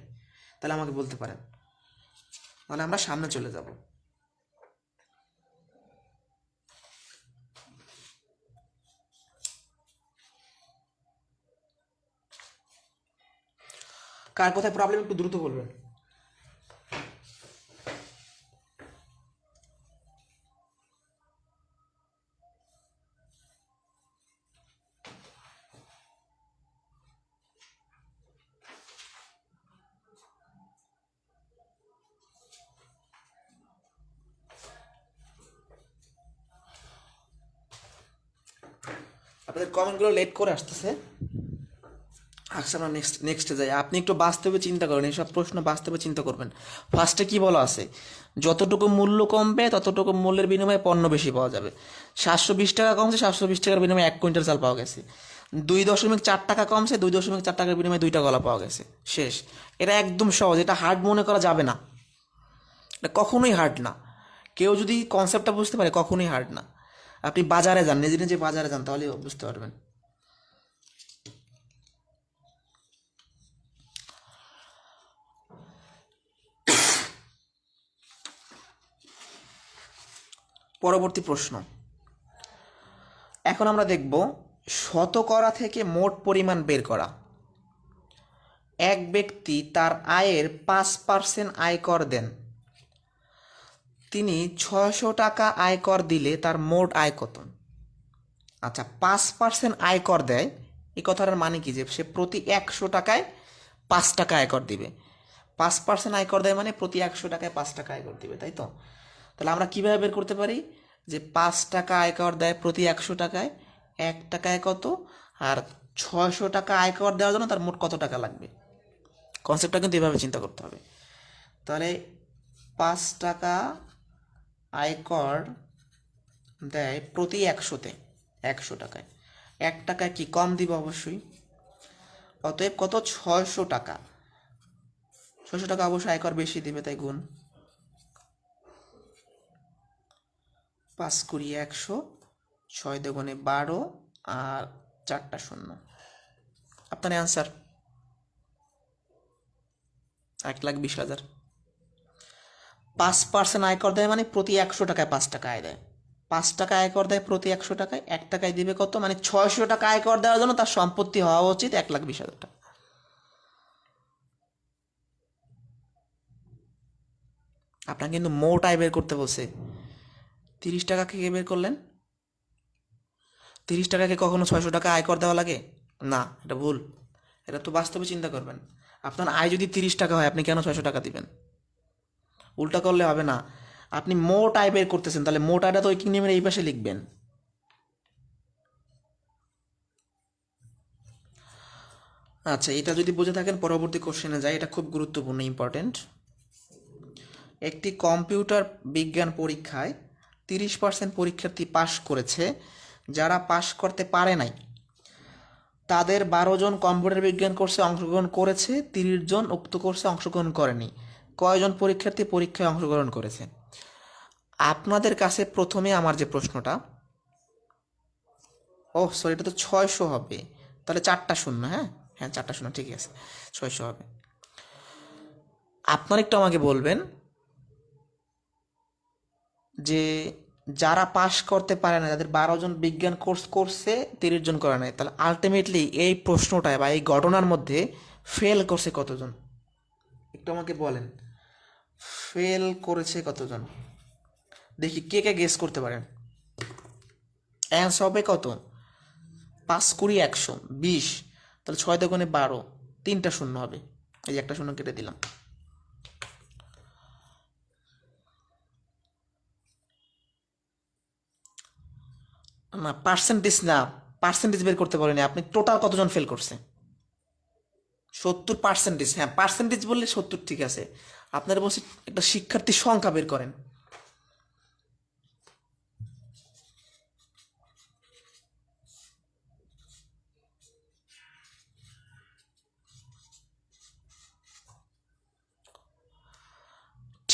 তাহলে আমাকে বলতে পারেন, তাহলে আমরা সামনে চলে যাব। কার কোথায় প্রবলেম একটু দ্রুত বলবেন। আপনাদের কমেন্টগুলো লেট করে আসতেছে। আচ্ছা, আমরা নেক্সটে যাই। আপনি একটু বাস্তবে চিন্তা করেন, এইসব প্রশ্ন বাস্তবে চিন্তা করবেন। ফার্স্টে কি বলা আছে, যতটুকু মূল্য কমবে ততটুকু মূল্যের বিনিময়ে পণ্য বেশি পাওয়া যাবে। 720 টাকা কমছে, 720 টাকার বিনিময়ে 1 কুইন্টাল চাল পাওয়া গেছে। 2.4 টাকা কমছে, 2.4 টাকার বিনিময়ে 2টা কলা পাওয়া গেছে, শেষ। এটা একদম সহজ, এটা হার্ড মনে করা যাবে না, এটা কখনোই হার্ড না। কেউ যদি কনসেপ্টটা বুঝতে পারে কখনোই হার্ড না। আপনি বাজারে যান, নিজে নিজে বাজারে যান, তাহলে বুঝতে পারবেন। পরবর্তী প্রশ্ন, এখন আমরা দেখব শতকরা থেকে মোট পরিমাণ বের করা। এক ব্যক্তি তার আয়ের 5% আয়কর দেন, তিনি 600 টাকা আয়কর দিলে তার মোট আয় কত? আচ্ছা, 5% আয়কর দেয়, এই কথাটার মানে কি যে সে প্রতি 100 টাকায় 5 টাকা আয়কর দিবে। 5% আয়কর দেয় মানে প্রতি 100 টাকায় 5 টাকা আয়কর দিবে, তাই তো? তাহলে আমরা কীভাবে বের করতে পারি যে 5 টাকা আয়কর দেয় প্রতি 100 টাকায়, 1 টাকায় কত, আর 600 টাকা আয়কর দেওয়ার জন্য তার মোট কত টাকা লাগবে। কনসেপ্টটা কিন্তু এভাবে চিন্তা করতে হবে। তাহলে 5 টাকা আয়কর দেয় প্রতি 100-তে, 100 টাকায়। 1 টাকায় কি কম দিবে অবশ্যই, অতএব কত, 600 টাকা। 600 টাকা অবশ্যই আয়কর বেশি দিবে, তাই গুণ 5×100, 6×2=12 আর 4টা শূন্য। আপনার অ্যান্সার 1,20,000। 5% আয়কর দেয় মানে প্রতি 100 টাকায় 5 টাকা আয় দেয়। 5 টাকা আয়কর দেয় প্রতি 100 টাকায়, 1 টাকায় দিবে কত, মানে 600 টাকা আয়কর দেওয়ার জন্য তার সম্পত্তি হওয়া উচিত 1,20,000 টাকা। আপনার কিন্তু মোট আয় বের করতে বলছে। 30 টাকাকে কে বের করলেন? 30 টাকাকে কখনো 600 টাকা আয়কর দেওয়া লাগে না, এটা ভুল। এটা তো বাস্তবে চিন্তা করবেন। আপনার আয় যদি 30 টাকা হয়, আপনি কেন 600 টাকা দিবেন? উল্টা করলে হবে না। আপনি মোট আয় বের করতেছেন, তাহলে মোট আয়টা তো ওই নিয়মের এই পাশে লিখবেন। আচ্ছা, এটা যদি বুঝে থাকেন পরবর্তী কোশ্চেনে যাই, এটা খুব গুরুত্বপূর্ণ, ইম্পর্টেন্ট। একটি কম্পিউটার বিজ্ঞান পরীক্ষায় 30% পরীক্ষার্থী পাশ করেছে, যারা পাশ করতে পারে নাই তাদের 12 জন কম্পিউটার বিজ্ঞান কোর্সে অংশগ্রহণ করেছে, 30 জন উক্ত কোর্সে অংশগ্রহণ করেনি। কয়জন পরীক্ষার্থী পরীক্ষায় অংশগ্রহণ করেছে? আপনাদের কাছে প্রথমে আমার যে প্রশ্নটা, ও সরি, এটা তো 600 হবে, তাহলে 4টা শূন্য। হ্যাঁ হ্যাঁ, 4টা শূন্য, ঠিকই আছে, 600 হবে। আপনার একটু আমাকে বলবেন যে যারা পাশ করতে পারে না, যাদের 12 জন বিজ্ঞান কোর্স করছে, 30 জন করে নাই, তাহলে আলটিমেটলি এই প্রশ্নটায় বা এই ঘটনার মধ্যে ফেল করছে কতজন? একটু আমাকে বলেন, ফেল করেছে কতজন? দেখি কে কে গেস করতে পারেন। অ্যান্সার হবে কত? 5×100=20, তাহলে 6×12, 3টা শূন্য হবে। এই যে একটা শূন্য কেটে দিলাম। না, পার্সেন্টেজ না, পার্সেন্টেজ বের করতে পারেনি আপনি। টোটাল কতজন ফেল করছে? 70%। হ্যাঁ, পার্সেন্টেজ বললে 70, ঠিক আছে। আপনারা বলছি একটা শিক্ষার্থীর সংখ্যা বের করেন।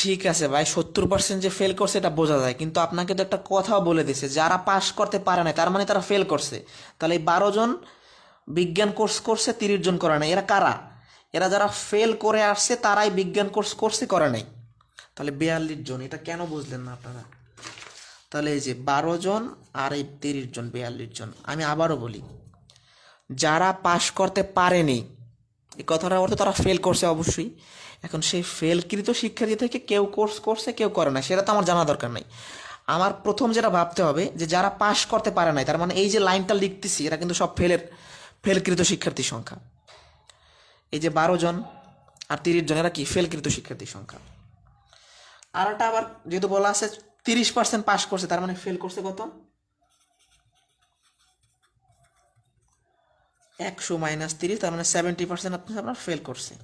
ঠিক আছে ভাই, 70% যে ফেল করছে এটা বোঝা যায়, কিন্তু আপনাকে তো একটা কথাও বলে দিছে, যারা পাশ করতে পারে না তার মানে তারা ফেল করছে। তাহলে এই 12 জন বিজ্ঞান কোর্স করছে, 30 জন করে নাই, এরা কারা? এরা যারা ফেল করে আসছে তারাই বিজ্ঞান কোর্স করছে, করে নাই। তাহলে 42 জন। এটা কেন বুঝলেন না আপনারা? তাহলে এই যে 12 জন আর এই 30 জন, 42 জন। আমি আবারও বলি, যারা পাশ করতে পারেনি, এই কথাটার অর্থ তারা ফেল করছে অবশ্যই। এখন সেই ফেলকৃত শিক্ষার্থী থেকে কেউ কোর্স করছে, কেউ করে না, সেটা তো আমার জানা দরকার নাই। আমার প্রথম যেটা ভাবতে হবে যে যারা পাশ করতে পারে নাই, তার মানে এই যে লাইনটা লিখতেছি এরা কিন্তু সব ফেলকৃত শিক্ষার্থীর সংখ্যা। এই যে 12 জন আর 30 জন, এরা কি ফেলকৃত শিক্ষার্থীর সংখ্যা। আর একটা আবার যেহেতু বলা আছে 30% পাশ করছে, তার মানে ফেল করছে কত? 100 - 30, তার মানে 70% আপনার ফেল করছে।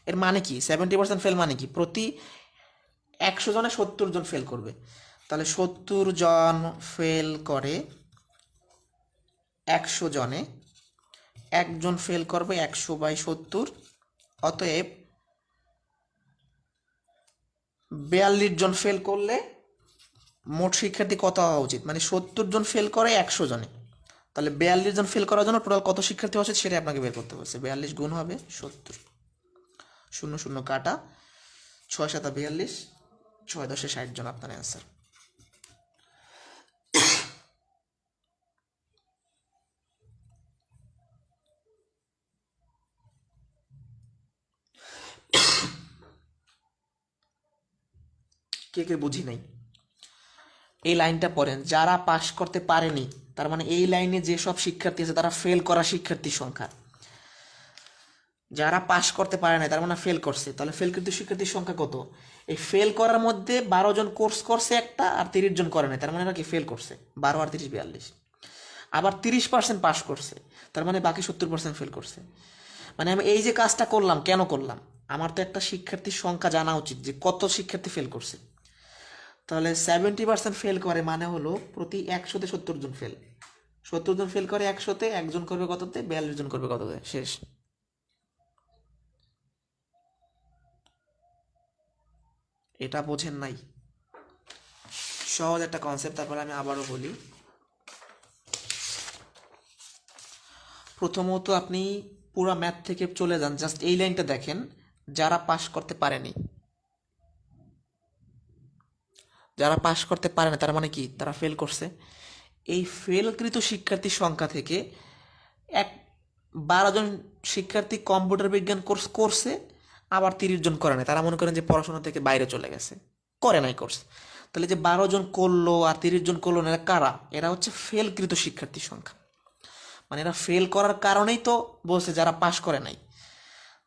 এর মানে কি 70% ফেল মানে কি? প্রতি 100 জনে 70 জন ফেল করবে। তাহলে 70 জন ফেল করে 100 জনে, একজন ফেল করবে 100/70, অতএব 42 জন ফেল করলে মোট শিক্ষার্থী কত হওয়া উচিত? মানে 70 জন ফেল করে 100 জনে, তাহলে 42 জন ফেল করার জন্য টোটাল কত শিক্ষার্থী আছে সেটা আপনাকে বের করতে বলছে। 42 গুণ হবে 70, 0 0 কাটা, 6×7=42, 6×10=60 জন আপনার অ্যান্সার। কে কে বুঝি নাই এই লাইনটা পড়েন, যারা পাশ করতে পারেনি, তার মানে এই লাইনে যেসব শিক্ষার্থী আছে তারা ফেল করা শিক্ষার্থীর সংখ্যা। যারা পাশ করতে পারে না তার মানে ফেল করছে, তাহলে ফেলকৃত শিক্ষার্থীর সংখ্যা কত? এই ফেল করার মধ্যে 12 জন কোর্স করছে একটা, আর 30 জন করে নাই, তার মানে এরা কি ফেল করছে। 12 আর 30=42। আবার 30% পাস করছে, তার মানে বাকি 70% ফেল করছে। মানে আমি এই যে কাজটা করলাম কেন করলাম, আমার তো একটা শিক্ষার্থীর সংখ্যা জানা উচিত যে কত শিক্ষার্থী ফেল করছে। তাহলে 70% ফেল করে মানে হলো প্রতি 100-তে 70 জন ফেল। 70 জন ফেল করে 100-তে, একজন করবে কততে? 42 জন করবে কততে? শেষ। এটা বোঝেন নাই? সহজ একটা কনসেপ্ট, তারপরে আমি আবারও বলি। প্রথমত আপনি পুরো ম্যাথ থেকে চলে যান, জাস্ট এই লাইনটা দেখেন, যারা পাশ করতে পারেনি, যারা পাশ করতে পারে না তার মানে কি? তারা ফেল করছে। এই ফেলকৃত শিক্ষার্থীর সংখ্যা থেকে এক 12 জন শিক্ষার্থী কম্পিউটার বিজ্ঞান কোর্স করছে, আবার 30 জন করে নাই। তারা মনে করেন যে পড়াশোনা থেকে বাইরে চলে গেছে, করে নাই কোর্স। তাহলে যে 12 জন করলো আর 30 জন করলো না, এরা কারা? এরা হচ্ছে ফেলকৃত শিক্ষার্থীর সংখ্যা। মানে এরা ফেল করার কারণেই তো বলছে যারা পাশ করে নাই।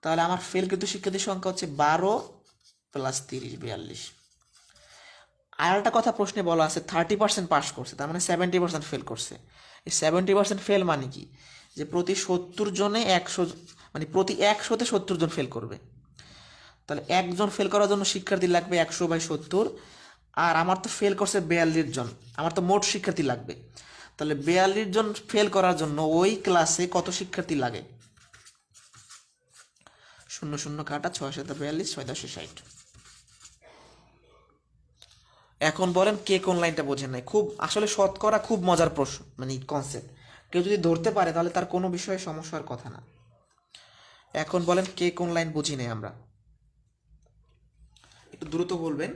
তাহলে আমার ফেলকৃত শিক্ষার্থীর সংখ্যা হচ্ছে 12 + 30 42। আর একটা কথা প্রশ্নে বলা আছে 30% পাস করছে, তার মানে 70% ফেল করছে। এই 70% ফেল মানে কি? যে প্রতি 70 জনে 100, মানে প্রতি 100-তে 70 জন ফেল করবে। তাহলে একজন ফেল করার জন্য শিক্ষার্থী লাগবে 100/70, আর আমার তো ফেল করছে 42 জন, আমার তো মোট শিক্ষার্থী লাগবে। তাহলে 42 জন ফেল করার জন্য ওই ক্লাসে কত শিক্ষার্থী লাগে? 0 0 কাটা 6 7 42 6 10 60। এখন বলেন কে কোন লাইনটা বোঝেন নাই? খুব আসলে শতকরা খুব মজার প্রশ্ন, মানে কনসেপ্ট। কেউ যদি ধরতে পারে তাহলে তার কোনো বিষয়ে সমস্যার কথা না। এখন বলেন কে কোন লাইন বুঝি নাই আমরা? একটু দ্রুত বলবেন।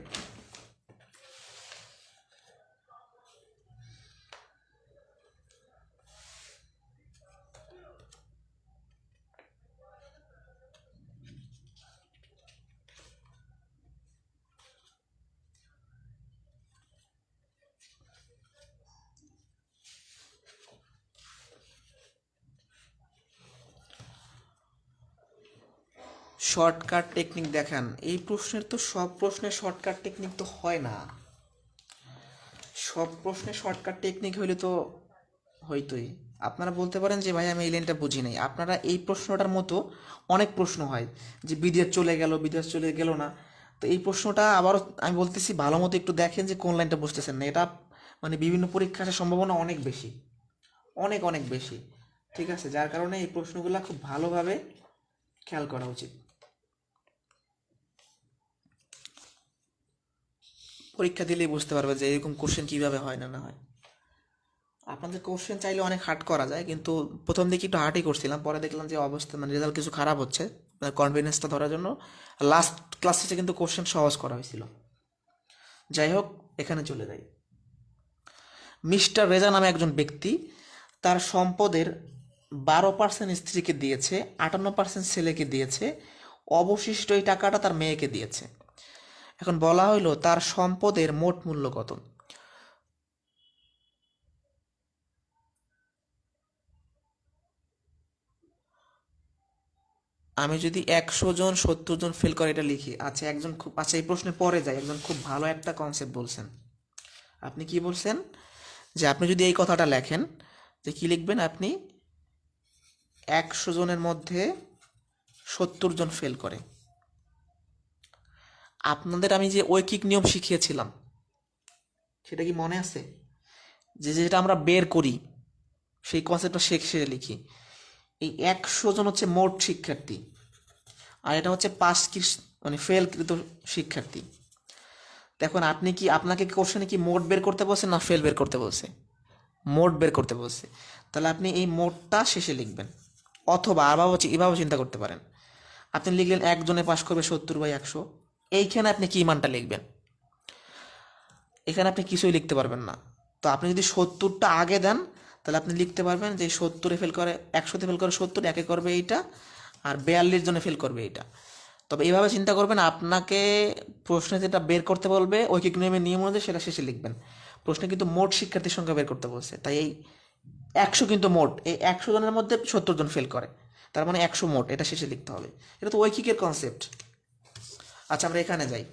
শর্টকাট টেকনিক দেখান। এই প্রশ্নের তো সব প্রশ্নের শর্টকাট টেকনিক তো হয় না। সব প্রশ্নের শর্টকাট টেকনিক হইলে তো হইতোই। আপনারা বলতে পারেন যে ভাই আমি এই লাইনটা বুঝি নাই। আপনারা এই প্রশ্নটার মতো অনেক প্রশ্ন হয় যে বিদেশ চলে গেল, বিদেশ চলে গেল না। তো এই প্রশ্নটা আবারও আমি বলতেছি ভালো মতো একটু দেখেন যে কোন লাইনটা বুঝতেছেন না। এটা মানে বিভিন্ন পরীক্ষা আসার সম্ভাবনা অনেক বেশি, অনেক অনেক বেশি। ঠিক আছে, যার কারণে এই প্রশ্নগুলো খুব ভালোভাবে খেয়াল করা উচিত। পরীক্ষা দিলেই বুঝতে পারবে যে এরকম কোশ্চেন কিভাবে হয় না না হয়। আপনাদের কোশ্চেন চাইলে অনেক হার্ড করা যায়, কিন্তু প্রথম দিকে একটু হার্ডই করছিলাম, পরে দেখলাম যে অবস্থা মানে রেজাল্ট কিছু খারাপ হচ্ছে, কনফিডেন্সটা ধরার জন্য লাস্ট ক্লাসে কিন্তু কোশ্চেন সহজ করা হয়েছিল। যাই হোক, এখানে চলে যাই। মিস্টার রেজা নামে একজন ব্যক্তি তার সম্পদের 12% স্ত্রীকে দিয়েছে, 58% ছেলেকে দিয়েছে, অবশিষ্ট এই টাকাটা তার মেয়েকে দিয়েছে। এখন বলা হইলো তার সম্পদের মোট মূল্য কত? আমি যদি 100 জন 70 জন ফেল করে এটা লিখি, আচ্ছা একজন খুব, আচ্ছা এই প্রশ্নে পরে যাই। একজন খুব ভালো একটা কনসেপ্ট বলছেন। আপনি কি বলছেন? যে আপনি যদি এই কথাটা লেখেন, যে কি লিখবেন আপনি? 100 জনের মধ্যে 70 জন ফেল করে। আপনাদের আমি যে ঐকিক নিয়ম শিখিয়েছিলাম সেটা কি মনে আছে? যে যেটা আমরা বের করি সেই কনসেপ্টটা শেষে লিখি। এই 100 জন হচ্ছে মোট শিক্ষার্থী, আর এটা হচ্ছে পাস কি মানে ফেলকৃত শিক্ষার্থী। দেখুন আপনি কি, আপনাকে কোশ্চেনে কি মোট বের করতে বলছে না ফেল বের করতে বলছে? মোট বের করতে বলছে। তাহলে আপনি এই মোটটা শেষে লিখবেন, অথবা আবার হচ্ছে এভাবে চিন্তা করতে পারেন। আপনি লিখলেন একজনে পাশ করবে 70/100, এইখানে আপনি কি মানটা লিখবেন? এখানে আপনি কিছুই লিখতে পারবেন না। তো আপনি যদি 70টা আগে দেন তাহলে আপনি লিখতে পারবেন যে 70-এ ফেল করে, 100-তে ফেল করে 70, একে করবে এইটা, আর 42 জনে ফেল করবে এইটা। তবে এইভাবে চিন্তা করবেন, আপনাকে প্রশ্নে যেটা বের করতে বলবে ঐকিক নিয়মের নিয়ম অনুযায়ী সেটা শেষে লিখবেন। প্রশ্নে কিন্তু মোট শিক্ষার্থীর সংখ্যা বের করতে বলছে, তাই এই 100 কিন্তু মোট, এই 100 জনের মধ্যে 70 জন ফেল করে, তার মানে 100 মোট, এটা শেষে লিখতে হবে। এটা তো ঐকিকের কনসেপ্ট। আচ্ছা আমরা এখানে যাই।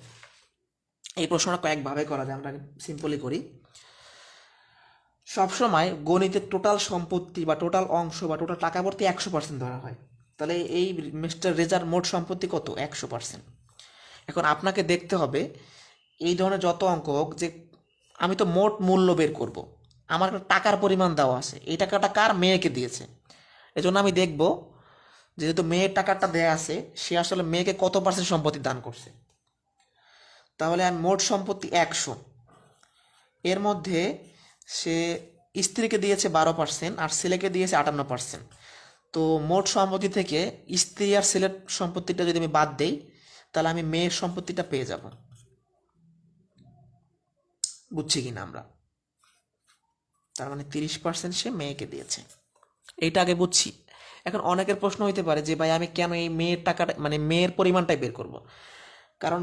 এই প্রশ্নটা কয়েকভাবে করা যায়, আমরা সিম্পলি করি। সবসময় গণিতের টোটাল সম্পত্তি বা টোটাল অংশ বা টোটাল টাকা ভর্তি 100% ধরা হয়। তাহলে এই মিস্টার রেজার মোট সম্পত্তি কত? 100%। এখন আপনাকে দেখতে হবে এই ধরনের যত অঙ্ক হোক যে আমি তো মোট মূল্য বের করব, আমার একটা টাকার পরিমাণ দেওয়া আছে, এই টাকাটা কার? মেয়েকে দিয়েছে। এজন্য আমি দেখব যেহেতু মেয়ের টাকাটা দেয়া আছে, সে আসলে মেয়েকে কত পার্সেন্ট সম্পত্তি দান করছে। তাহলে আমি মোট সম্পত্তি 100, এর মধ্যে সে স্ত্রীকে দিয়েছে 12% আর ছেলেকে দিয়েছে 58%। তো মোট সম্পত্তি থেকে স্ত্রী আর ছেলের সম্পত্তিটা যদি আমি বাদ দেই, তাহলে আমি মেয়ের সম্পত্তিটা পেয়ে যাব। বুঝছি কিনা আমরা? তার মানে 30% সে মেয়েকে দিয়েছে, এইটা আগে বুঝছি। এখন অনেকের প্রশ্ন হইতে পারে যে ভাই আমি কেন এই মেয়ের টাকাটা মানে মেয়ের পরিমাণটাই বের করব? কারণ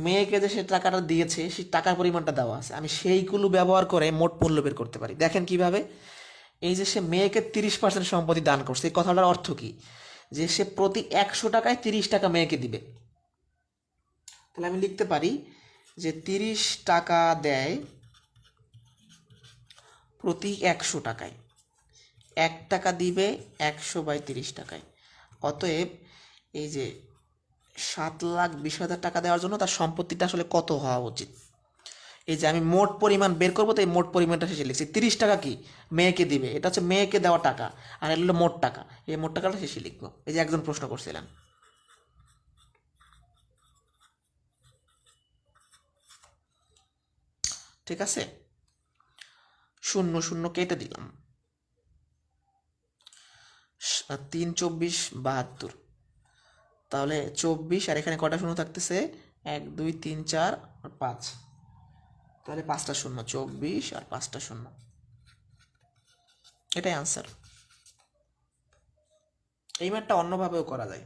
মেয়েকে যে সে টাকাটা দিয়েছে সেই টাকার পরিমাণটা দেওয়া আছে, আমি সেইগুলো ব্যবহার করে মোট মূল্য বের করতে পারি। দেখেন কিভাবে, এই যে সে মেয়েকে 30% সম্পত্তি দান করছে, এই কথাটার অর্থ কি? যে সে প্রতি 100 টাকায় 30 টাকা মেয়েকে দিবে। তাহলে আমি লিখতে পারি যে 30 টাকা দেয় প্রতি 100 টাকায়, 1 টাকা দিবে 100/30 টাকায়। অতএব এই যে 7,20,000 টাকা দেওয়ার জন্য তার সম্পত্তিটা আসলে কত হওয়া উচিত? এই যে আমি মোট পরিমাণ বের করবো, তো এই মোট পরিমাণটা শেষে লিখছি। 30 টাকা কি মেয়েকে দিবে, এটা হচ্ছে মেয়েকে দেওয়া টাকা, আর এগুলো মোট টাকা, এই মোট টাকাটা শেষে লিখবো। এই যে একজন প্রশ্ন করছিলেন। ঠিক আছে, 0 0 কেটে দিলাম। 3 24 72, তাহলে 24 আর এখানে কটা শূন্য থাকতেছে? 1 2 3 4 আর 5, তাহলে 5টা শূন্য, 24 আর 5টা শূন্য, এটাই আনসার। এই ম্যাথটা অন্যভাবেও করা যায়,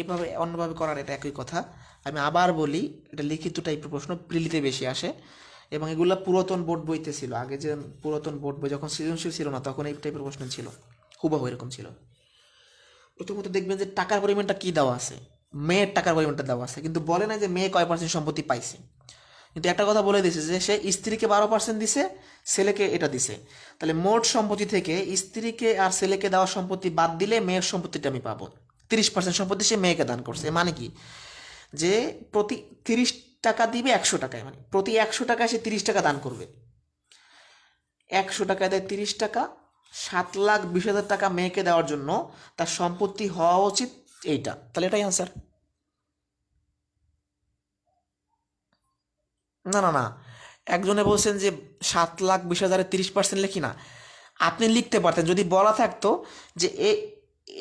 এইভাবে অন্যভাবে করার এটা একই কথা। আমি আবার বলি, এটা লিখিত টাইপের প্রশ্ন প্রিলিতে বেশি আসে, এবং এগুলো পুরাতন বোর্ড বইতে ছিল। আগে যে পুরাতন বোর্ড বই যখন সৃজনশীল ছিল না, তখন এই টাইপের প্রশ্ন ছিল, হুবহু এরকম ছিল। প্রথমত দেখবেন যে টাকার পরিমাণটা কি দেওয়া আছে, মেয়ের টাকার পরিমাণটা দেওয়া আছে, কিন্তু বলে না যে মেয়ে কয় পার্সেন্ট সম্পত্তি পাইছে। কিন্তু একটা কথা বলে দিয়েছে যে সে স্ত্রীকে 12% দিছে, ছেলেকে এটা দিছে। তাহলে মোট সম্পত্তি থেকে স্ত্রীকে আর ছেলেকে দেওয়া সম্পত্তি বাদ দিলে মেয়ের সম্পত্তিটা আমি পাবো। 30% সম্পত্তি সে মেয়েকে দান করছে, মানে কি? যে প্রতি 30 টাকা দিবে 100 টাকায়, মানে প্রতি 100 টাকায় সে 30 টাকা দান করবে। 100 টাকায় দেয় 30 টাকা, 7,20,000 টাকা মেয়েকে দেওয়ার জন্য তার সম্পত্তি হওয়া উচিত এইটা। তাহলে এটাই আনসার। না না না, একজনে বলছেন যে 7,20,000-এর 30% লিখি না। আপনি লিখতে পারতেন যদি বলা থাকতো যে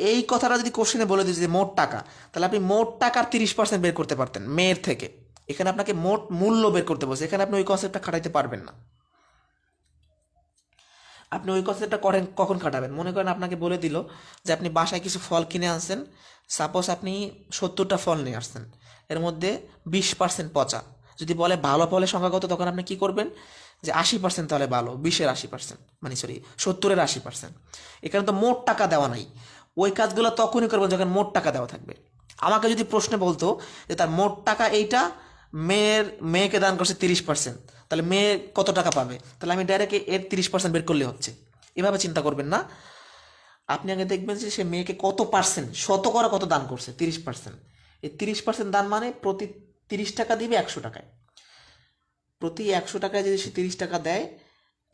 এই কথাটা যদি কোশ্চেনে বলে দিয়েছে যে মোট টাকা, তাহলে আপনি মোট টাকার 30% বের করতে পারতেন মেয়ের থেকে। এখানে আপনাকে মোট মূল্য বের করতে বলছে, এখানে আপনি ওই কনসেপ্টটা খাটাইতে পারবেন না। আপনি ওই কনসেপ্টটা কখন খাটাবেন? মনে করেন আপনাকে বলে দিল যে আপনি বাসায় কিছু ফল কিনে আনছেন, সাপোজ আপনি 70টা ফল নিয়ে আসছেন, এর মধ্যে 20% পচা। যদি বলে ভালো ফলের সংখ্যা কত, তখন আপনি কি করবেন? যে 80% তাহলে ভালো, 20-এর 80%, মানে সরি 70-এর 80%। এখানে তো মোট টাকা দেওয়া নাই, ওই কাজগুলো তখনই করবেন যখন মোট টাকা দেওয়া থাকবে। আমাকে যদি প্রশ্নে বলতো যে তার মোট টাকা এইটা, মেয়েকে দান করছে 30%, তাহলে মেয়ে কত টাকা পাবে, তাহলে আমি ডাইরেক্ট এর 30% বের করলে হচ্ছে। এভাবে চিন্তা করবেন না, আপনি আগে দেখবেন যে সে মেয়েকে কত পার্সেন্ট, শতকরা কত দান করছে। 30%, এই 30% দান মানে প্রতি 30 টাকা দিবে 100 টাকায়। প্রতি 100 টাকায় যদি সে 30 টাকা দেয়,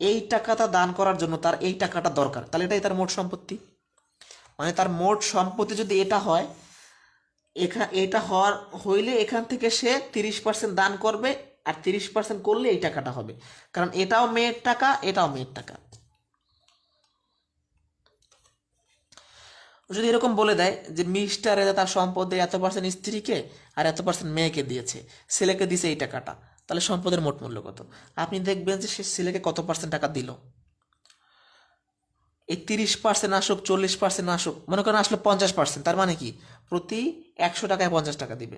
এই টাকাটা দান করার জন্য তার এই টাকাটা দরকার, তাহলে এটাই তার মোট সম্পত্তি। মানে তার মোট সম্পত্তি যদি এটা হয়, এটা হইলে এখান থেকে সে 30% দান করবে, আর 30% করলে এই টাকাটা হবে, কারণ এটাও মেয়ের টাকা, এটাও মেয়ের টাকা। যদি এরকম বলে দেয় যে মিস্টার এরা তার সম্পদে এত% স্ত্রীকে আর এত% মেয়েকে দিয়েছে, ছেলেকে দিছে এই টাকাটা, তাহলে সম্পদের মোট মূল্য কত? আপনি দেখবেন যে সে ছেলেকে কত পার্সেন্ট টাকা দিল। এই 30% আসুক, 40% আসুক, মনে করেন আসলে 50%, তার মানে কি প্রতি 100 টাকায় 50 টাকা দিবে।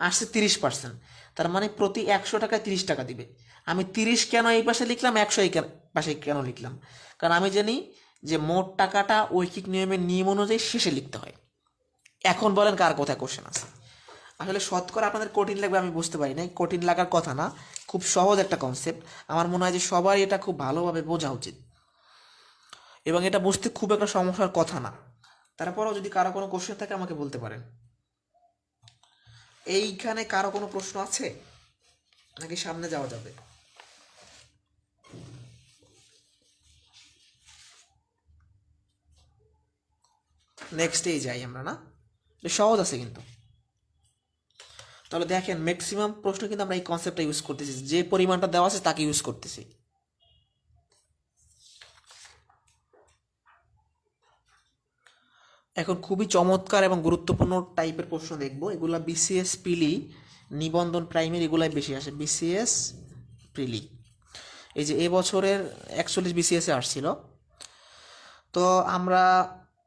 আসছে 30%, তার মানে প্রতি 100 টাকায় 30 টাকা দিবে। আমি 30 কেন এই পাশে লিখলাম, 100 এই পাশে কেন লিখলাম? কারণ আমি জানি যে মোট টাকাটা ঐকিক নিয়ম অনুযায়ী শেষে লিখতে হয়। এখন বলেন কার কোথায় কোশ্চেন আছে? আসলে শতকরা আপনাদের কঠিন লাগবে আমি বুঝতে পারি না, কঠিন লাগার কথা না, খুব সহজ একটা কনসেপ্ট। আমার মনে হয় যে সবাই এটা খুব ভালোভাবে বোঝা উচিত। এবং এটা বুঝতে খুব একটা সমস্যার কথা না। তারপরেও যদি কারো কোনো কোশ্চেন থাকে আমাকে বলতে পারেন। এইখানে কারো কোনো প্রশ্ন আছে নাকি সামনে যাওয়া যাবে? নেক্সটেই যাই আমরা, না? এটা সহজ আছে কিন্তু। তাহলে দেখেন ম্যাক্সিমাম প্রশ্ন কিন্তু আমরা এই কনসেপ্টটা ইউজ করতেছি, যে পরিমাণটা দেওয়া আছে তাকে ইউজ করতেছি। এখন খুবই চমৎকার এবং গুরুত্বপূর্ণ টাইপের প্রশ্ন দেখব। এগুলা বিসিএস প্রিলি, নিবন্ধন প্রাইমারি এগুলাই বেশি আসে। বিসিএস প্রিলি, এই যে এবছরের 41 বিসিএসে আসছিল। তো আমরা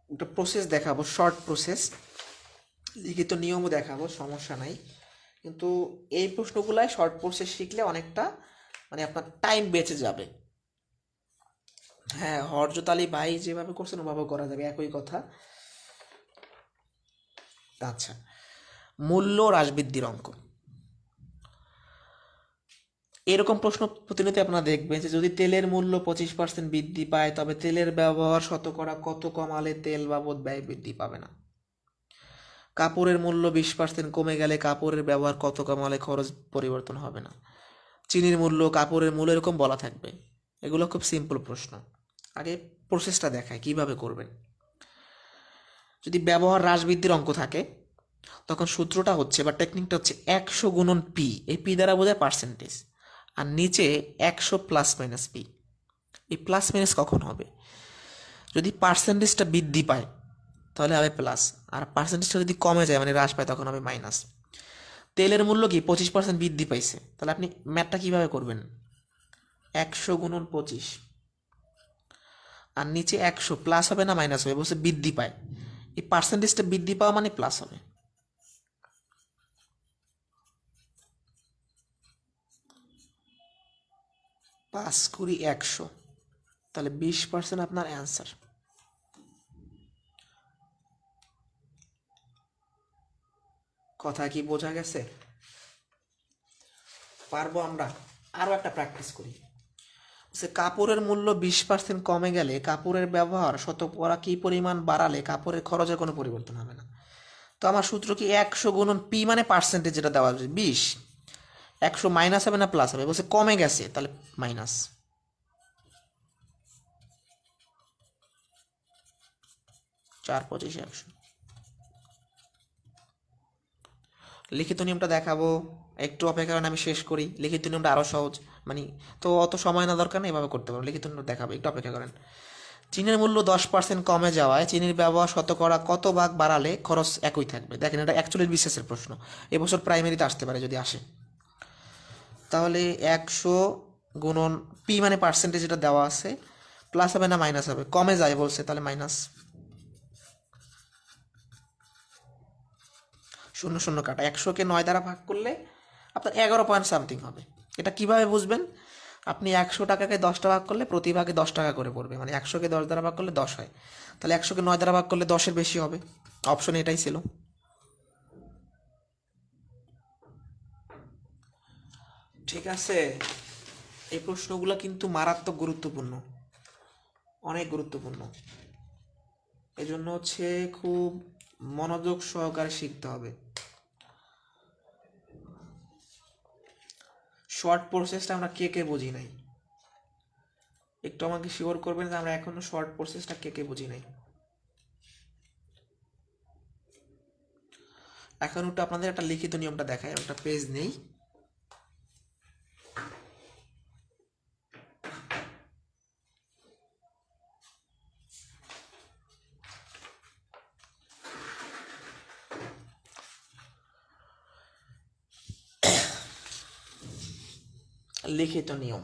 একটা প্রসেস দেখাবো, শর্ট প্রসেস, লিখিত নিয়মও দেখাবো, সমস্যা নাই। কিন্তু এই প্রশ্নগুলাই শর্ট প্রসেস শিখলে অনেকটা মানে আপনার টাইম বেঁচে যাবে। হ্যাঁ, হরজত আলী ভাই যেভাবে করছেন ওভাবে করা যাবে, একই কথা। আচ্ছা, মূল্য হ্রাস বৃদ্ধির অঙ্ক। এরকম প্রশ্ন প্রতিনিয়ত আপনারা দেখবেন যে যদি তেলের মূল্য 25% বৃদ্ধি পায় তবে তেলের ব্যবহার শতকরা কত কমালে তেল বাবদ ব্যয় বৃদ্ধি পাবে না। কাপড়ের মূল্য 20% কমে গেলে কাপড়ের ব্যবহার কত কমালে খরচ পরিবর্তন হবে না। চিনির মূল্য, কাপড়ের মূল্য, এরকম বলা থাকবে। এগুলো খুব সিম্পল প্রশ্ন। আগে প্রসেসটা দেখায় কিভাবে করবেন। যদি ব্যবহার হ্রাস বৃদ্ধির অঙ্ক থাকে তখন সূত্রটা হচ্ছে বা টেকনিকটা হচ্ছে 100 গুণন পি। এই পি দ্বারা বোঝায় পার্সেন্টেজ, আর নিচে 100 প্লাস মাইনাস পি। এই প্লাস মাইনাস কখন হবে? যদি পার্সেন্টেজটা বৃদ্ধি পায় তাহলে হবে প্লাস, আর পার্সেন্টেজটা যদি কমে যায় মানে হ্রাস পায় তখন হবে মাইনাস। তেলের মূল্য কি 25% বৃদ্ধি পাইছে, তাহলে আপনি ম্যাথটা কীভাবে করবেন? 100 গুণন 25, আর নিচে 100 প্লাস হবে না মাইনাস হবে? বলছে বৃদ্ধি পায়। এই পার্সেন্টেজটা বৃদ্ধি পাওয়া মানে প্লাস হবে। পাঁচ কুড়ি 100, তাহলে 20% আপনার অ্যান্সার। কথা কি বোঝা গেছে? পারবো আমরা? আরও একটা প্র্যাকটিস করি। সে কাপড়ের মূল্য 20% কমে গেলে কাপড়ের ব্যবহার শতকরা কী পরিমাণ বাড়ালে কাপড়ের খরচের কোনো পরিবর্তন হবে না। তো আমার সূত্র কি 100 গুণন পি মানে পার্সেন্টেজ যেটা দেওয়া আছে 20, 100 মাইনাস হবে না প্লাস হবে? বলছে কমে গেছে, তাহলে মাইনাস। 4 25 100। লিখিত নিয়মটা দেখাবো, একটু অপেক্ষা করেন আমি শেষ করি। লিখিত নিয়মটা আরও সহজ, মানে তো অত সময় না দরকার নেই, এভাবে করতে পারবো। লিখিত নিয়ম দেখাবো, একটু অপেক্ষা করেন। চিনির মূল্য 10% কমে যাওয়ায় চিনির ব্যবহার শতকরা কত ভাগ বাড়ালে খরচ একই থাকবে? দেখেন এটা 41 বিসিএসের প্রশ্ন, এবছর প্রাইমারিতে আসতে পারে যদি আসে। তাহলে 100 গুণন পি মানে পার্সেন্টেজ যেটা দেওয়া আছে, প্লাস হবে না মাইনাস হবে? কমে যায় বলছে, তাহলে মাইনাস। শূন্য শূন্য কাটা, 100কে 9 দ্বারা ভাগ করলে আপনার 11 পয়েন্ট সামথিং হবে। এটা কিভাবে বুঝবেন? আপনি 100 টাকাকে 10টা ভাগ করলে প্রতি ভাগে 10 টাকা করে পড়বে, মানে 100কে 10 দ্বারা ভাগ করলে 10 হয়, তাহলে 100কে 9 দ্বারা ভাগ করলে 10-এর বেশি হবে। অপশন এটাই ছিল। ঠিক আছে, এই প্রশ্নগুলো কিন্তু মারাত্মক গুরুত্বপূর্ণ, অনেক গুরুত্বপূর্ণ। এজন্য হচ্ছে খুব মনোযোগ সহকারে শিখতে হবে। শর্ট প্রসেসটা আমরা কে কে বুঝি নাই, একটু আমাকে শিওর করবেন যে আমরা এখনো শর্ট প্রসেসটা কে কে বুঝি নাই। এখন ওটা আপনাদের একটা লিখিত নিয়মটা দেখায়, একটা পেজ নেই। লিখিত নিয়ম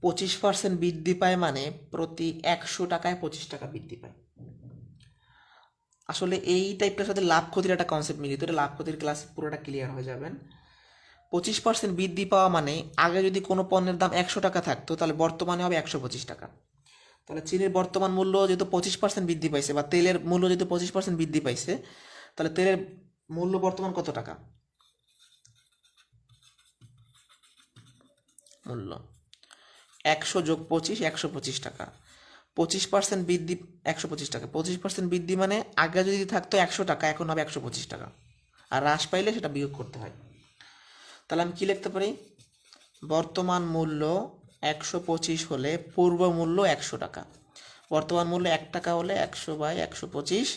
25% বৃদ্ধি পায় মানে প্রতি 100 টাকায় 25 টাকা বৃদ্ধি পায়। আসলে এই টাইপটার সাথে লাভ ক্ষতির একটা কনসেপ্ট মিলিত, এটা লাভ ক্ষতির ক্লাস পুরোটা ক্লিয়ার হয়ে যাবেন। 25% বৃদ্ধি পাওয়া মানে আগে যদি কোনো পণ্যের দাম 100 টাকা থাকতো তাহলে বর্তমানে হবে 125 টাকা। তাহলে চিনির বর্তমান মূল্য যেহেতু 25% বৃদ্ধি পাইছে, বা তেলের মূল্য যেহেতু 25% বৃদ্ধি পাইছে, তাহলে তেলের মূল্য বর্তমান কত টাকা? মূল্য 100 যোগ 25, 125 টাকা। 25% বৃদ্ধি, 125 টাকা, 25% বৃদ্ধি মানে আগে যদি থাকতো 100 টাকা, এখন হবে 125 টাকা, আর হ্রাস পাইলে সেটা বিয়োগ করতে হয়। তাহলে আমি কি লিখতে পারি? বর্তমান মূল্য 125 হলে পূর্ব মূল্য 100 টাকা। বর্তমান মূল্য 1 টাকা হলে 100/125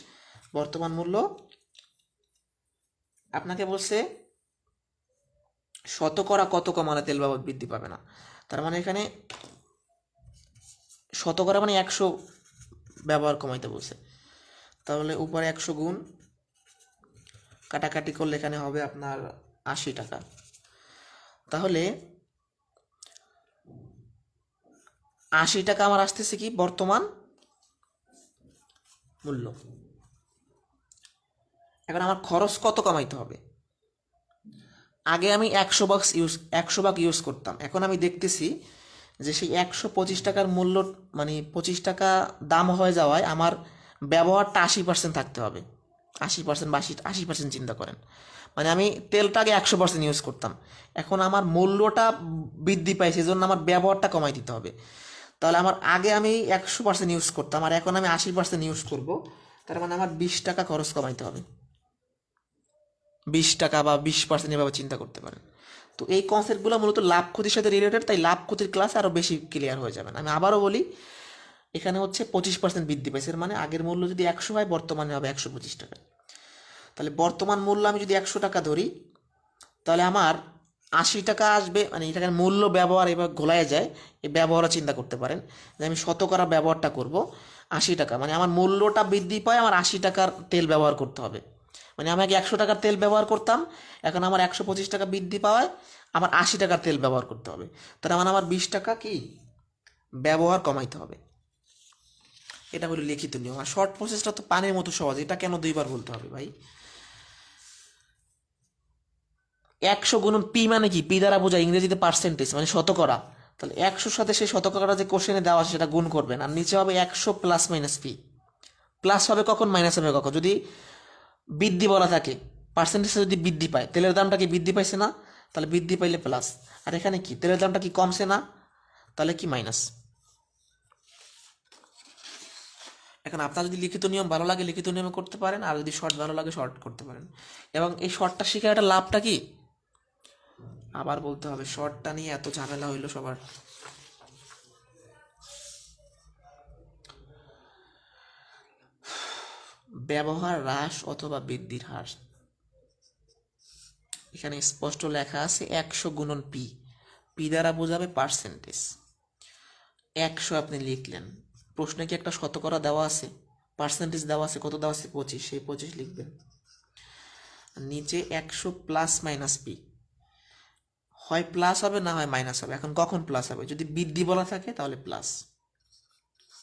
বর্তমান মূল্য। আপনাকে বলছে শতকরা কত কমালে তেল বাবদ বৃদ্ধি পাবে না, তার মানে এখানে শতকরা মানে 100 ব্যবহার কমাইতে বলছে। তাহলে উপরে 100 গুণ কাটাকাটি করলে এখানে হবে আপনার 80 টাকা। তাহলে 80 টাকা আমার আসতেছে কি বর্তমান মূল্য। এখন আমার খরচ কত কমাইতে হবে? আগে আমি 100 ভাগ ইউজ করতাম, এখন আমি দেখতেছি যে সেই 125 টাকার মূল্য মানে 25 টাকা দাম হয়ে যাওয়ায় আমার ব্যবহারটা 80% থাকতে হবে। 80% বা 80% চিন্তা করেন, মানে আমি তেলটা আগে 100% ইউজ করতাম, এখন আমার মূল্যটা বৃদ্ধি পায়, সেই জন্য আমার ব্যবহারটা কমাই দিতে হবে। তাহলে আমার আগে আমি 100% ইউজ করতাম, আর এখন আমি 80% ইউজ করব, তার মানে আমার 20 টাকা খরচ কমাইতে হবে। 20 টাকা বা 20% এভাবে চিন্তা করতে পারেন। তো এই কনসেপ্টগুলো মূলত লাভ ক্ষতির সাথে রিলেটেড, তাই লাভ ক্ষতির ক্লাসে আরও বেশি ক্লিয়ার হয়ে যাবেন। আমি আবারও বলি, এখানে হচ্ছে 25% বৃদ্ধি পাইছে, এর মানে আগের মূল্য যদি 100 হয় বর্তমানে হবে 125 টাকা। তাহলে বর্তমান মূল্য আমি যদি 100 টাকা ধরি, তাহলে আমার 80 টাকা আসবে, মানে এটাকে মূল্য ব্যবহার এবার ঘোলায় যায়, এই ব্যবহারও চিন্তা করতে পারেন যে আমি শতকরা ব্যবহারটা করব 80 টাকা, মানে আমার মূল্যটা বৃদ্ধি পায়, আমার 80 টাকার তেল ব্যবহার করতে হবে। মানে আমি আগে 100 টাকার তেল ব্যবহার করতাম, এখন আমার 125 টাকা বৃদ্ধি পাওয়ায় আমার 80 টাকার তেল ব্যবহার করতে হবে। তার মানে আমার 20 টাকা কি ব্যবহার কমাইতে হবে। এটা হলো লিখিত নিয়ম। আর শর্ট প্রসেসটা তো পানির মতো সহজ, এটা কেন দুইবার বলতে হবে ভাই? 100 গুণন পি মানে কি? পি দ্বারা বোঝায় ইংরেজিতে পার্সেন্টেজ, মানে শতকরা। তাহলে 100 সাথে সেই শতকরাটা যে কোশ্চেনে দেওয়া আছে সেটা গুণ করবেন, আর নিচে হবে 100 প্লাস মাইনাস পি। প্লাস হবে কখন, মাইনাস হবে কখন? যদি বৃদ্ধি বলা থাকে, পার্সেন্টেজটা যদি বৃদ্ধি পায়, তেলের দামটা কি বৃদ্ধি পাইছে না? তাহলে বৃদ্ধি পাইলে প্লাস। আর এখানে কি তেলের দামটা কি কমছে না? তাহলে কি মাইনাস। এখন আপনার যদি লিখিত নিয়ম ভালো লাগে লিখিত নিয়মে করতে পারেন, আর যদি শর্ট ভালো লাগে শর্ট করতে পারেন। এবং এই শর্টটা শিখে একটা লাভটা কি, আবার বলতে হবে, শর্টটা নিয়ে এত ঝামেলা হইলো সবার। ব্যবহার হ্রাস অথবা বৃদ্ধির হার, এখানে স্পষ্ট লেখা আছে 100 গুণন পি। পি দ্বারা বোঝাবে পার্সেন্টেজ। 100 আপনি লিখলেন, প্রশ্নে কি একটা শতকরা দেওয়া আছে, পার্সেন্টেজ দেওয়া আছে, কত দেওয়া আছে? 25, সেই 25 লিখবেন। নিচে 100 প্লাস মাইনাস পি, হয় প্লাস হবে না হয় মাইনাস হবে। এখন কখন প্লাস হবে? যদি বৃদ্ধি বলা থাকে তাহলে প্লাস,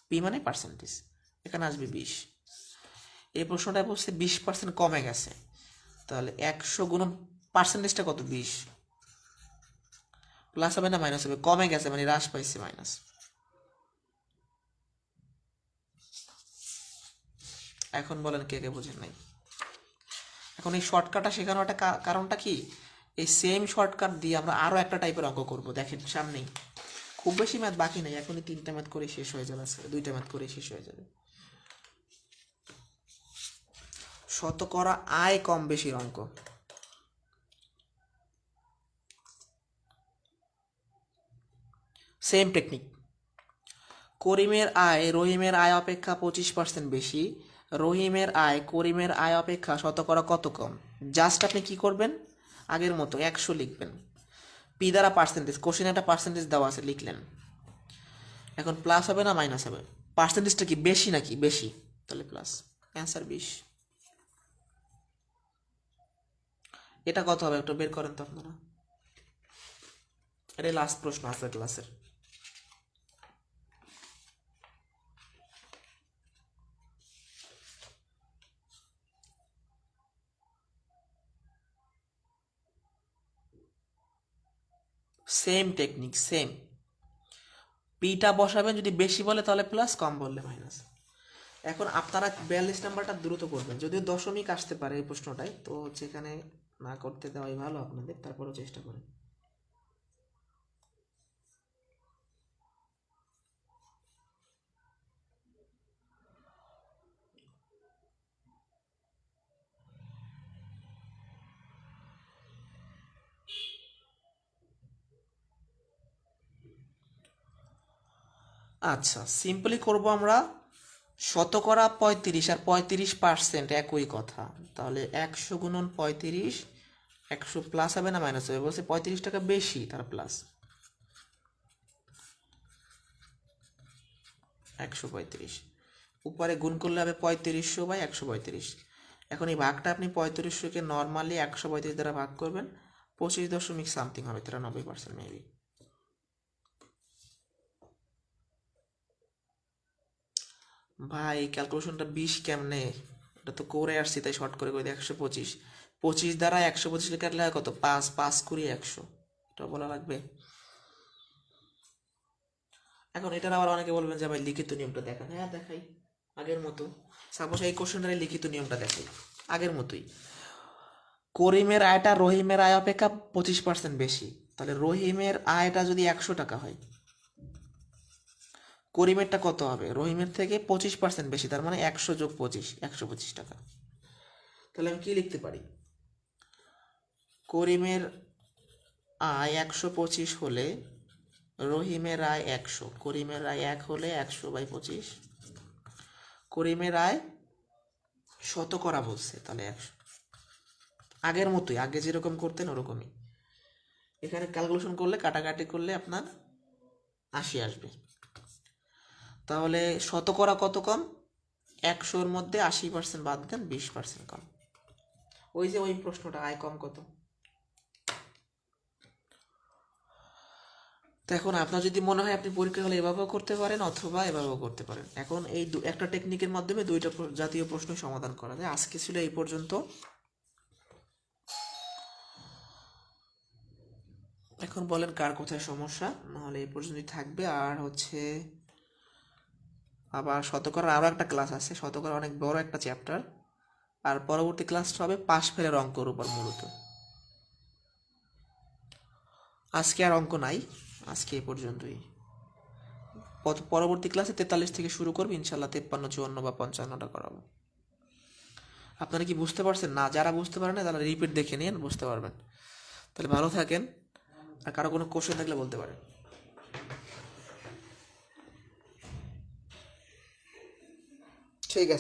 পি মানে পার্সেন্টেজ, এখানে আসবে 20। এই প্রশ্নটা বলছে 20% কমে গেছে, তাহলে 100 গুণ পার্সেন্টেজটা কত? 20। প্লাস হবে না মাইনাস হবে? কমে গেছে মানে হ্রাস পাইছে, মাইনাস। এখন বলেন কে কে বোঝেন নাই? এখন এই শর্টকাটটা শেখানোর একটা কারণটা কি, এই সেম শর্টকাট দিয়ে আমরা আরও একটা টাইপের অঙ্ক করব। দেখেন সামনেই খুব বেশি ম্যাথ বাকি নেই, এখনই 3টা ম্যাথ করে শেষ হয়ে যাবে, 2টা ম্যাথ করে শেষ হয়ে যাবে। শতকরা আয় কম বেশির অঙ্ক। Same technique. করিমের আয় রহিমের আয় অপেক্ষা 25% বেশি, রহিমের আয় করিমের আয় অপেক্ষা শতকরা কত কম? জাস্ট আপনি কি করবেন, আগের মতো 100 লিখবেন, পি দ্বারা পার্সেন্টেজ, কোশ্চেনে একটা পার্সেন্টেজ দেওয়া আছে লিখলেন। এখন প্লাস হবে না মাইনাস হবে? পার্সেন্টেজটা কি বেশি নাকি? বেশি, তাহলে প্লাস, অ্যান্সার 20। এটা কত হবে একটু বের করেন তো আপনারা। এটাই লাস্ট প্রশ্ন আছে ক্লাসের। Same technique, same. পিটা বসাবেন, যদি বেশি বলে তাহলে প্লাস, কম বললে মাইনাস। এখন আপনারা 42 নাম্বারটা দ্রুত করবেন, যদিও দশমিক আসতে পারে এই প্রশ্নটায়, তো যেখানে না করতে দেওয়াই ভালো আপনাদের, তারপরেও চেষ্টা করেন। আচ্ছা, সিম্পলি করব আমরা। শতকরা 35 আর 35% একই কথা। তাহলে 100 গুণন 35, 100 প্লাস হবে না মাইনাস হবে? বলছে 35 টাকা বেশি, তার প্লাস 135। উপরে গুণ করলে হবে 3500/135। এখন এই ভাগটা আপনি 3500-কে নর্মালি 135 দ্বারা ভাগ করবেন, 25 দশমিক সামথিং হবে, 93% মেবি। ভাই ক্যালকুলেশনটা 20 কেমনে? এটা তো করে আসছি, তাই শর্ট করে করে দিই। 125, 25 দ্বারা 125 কাটলে হয় কত? 5, 5 কুড়ি 100। এটা বলা লাগবে? এখন এটার আবার অনেকে বলবেন যে ভাই লিখিত নিয়মটা দেখান। হ্যাঁ দেখাই, আগের মতো। সাপোজ এই কোশ্চেনটার লিখিত নিয়মটা দেখাই আগের মতোই। করিমের আয়টা রহিমের আয় অপেক্ষা 25% বেশি। তাহলে রহিমের আয়টা যদি 100 টাকা হয়, করিমেরটা কত হবে? রহিমের থেকে 25% বেশি, তার মানে 100 যোগ 25, 125 টাকা। তাহলে আমি কি লিখতে পারি? করিমের আয় 125 হলে রহিমের আয় 100, করিমের আয় 1 হলে 100/25। করিমের আয় শতকরা বলছে, তাহলে 100। আগের মতোই, আগে যেরকম করতেন ওরকমই। এখানে ক্যালকুলেশন করলে, কাটাকাটি করলে আপনার 80 আসবে। তাহলে শতকরা কত কম? 100-র মধ্যে 80% বাদ দেন, 20% কম। ওই যে ওই প্রশ্নটা, আয় কম কত। তো এখন আপনার যদি মনে হয় আপনি পরীক্ষা হলে এভাবেও করতে পারেন অথবা এভাবেও করতে পারেন। এখন এই একটা টেকনিকের মাধ্যমে দুইটা জাতীয় প্রশ্ন সমাধান করা যায়। আজকে ছিল এই পর্যন্ত। এখন বলেন কার কোথায় সমস্যা, নাহলে এই পর্যন্তই থাকবে। আর হচ্ছে আবার শতকরার আরও একটা ক্লাস আছে, শতকরা অনেক বড় একটা চ্যাপ্টার। আর পরবর্তী ক্লাসটা হবে পাশ ফেলের অঙ্কর উপর মূলত। আজকে আর অঙ্ক নাই, আজকে এই পর্যন্তই। পরবর্তী ক্লাসে 43 থেকে শুরু করবো ইনশাল্লাহ, 53, 54 বা 55টা করাবো। আপনারা কি বুঝতে পারছেন? না, যারা বুঝতে পারেন না তারা রিপিট দেখে নিন, বুঝতে পারবেন। তাহলে ভালো থাকেন। আর কারো কোনো কোশ্চেন থাকলে বলতে পারেন। ঠিক আছে।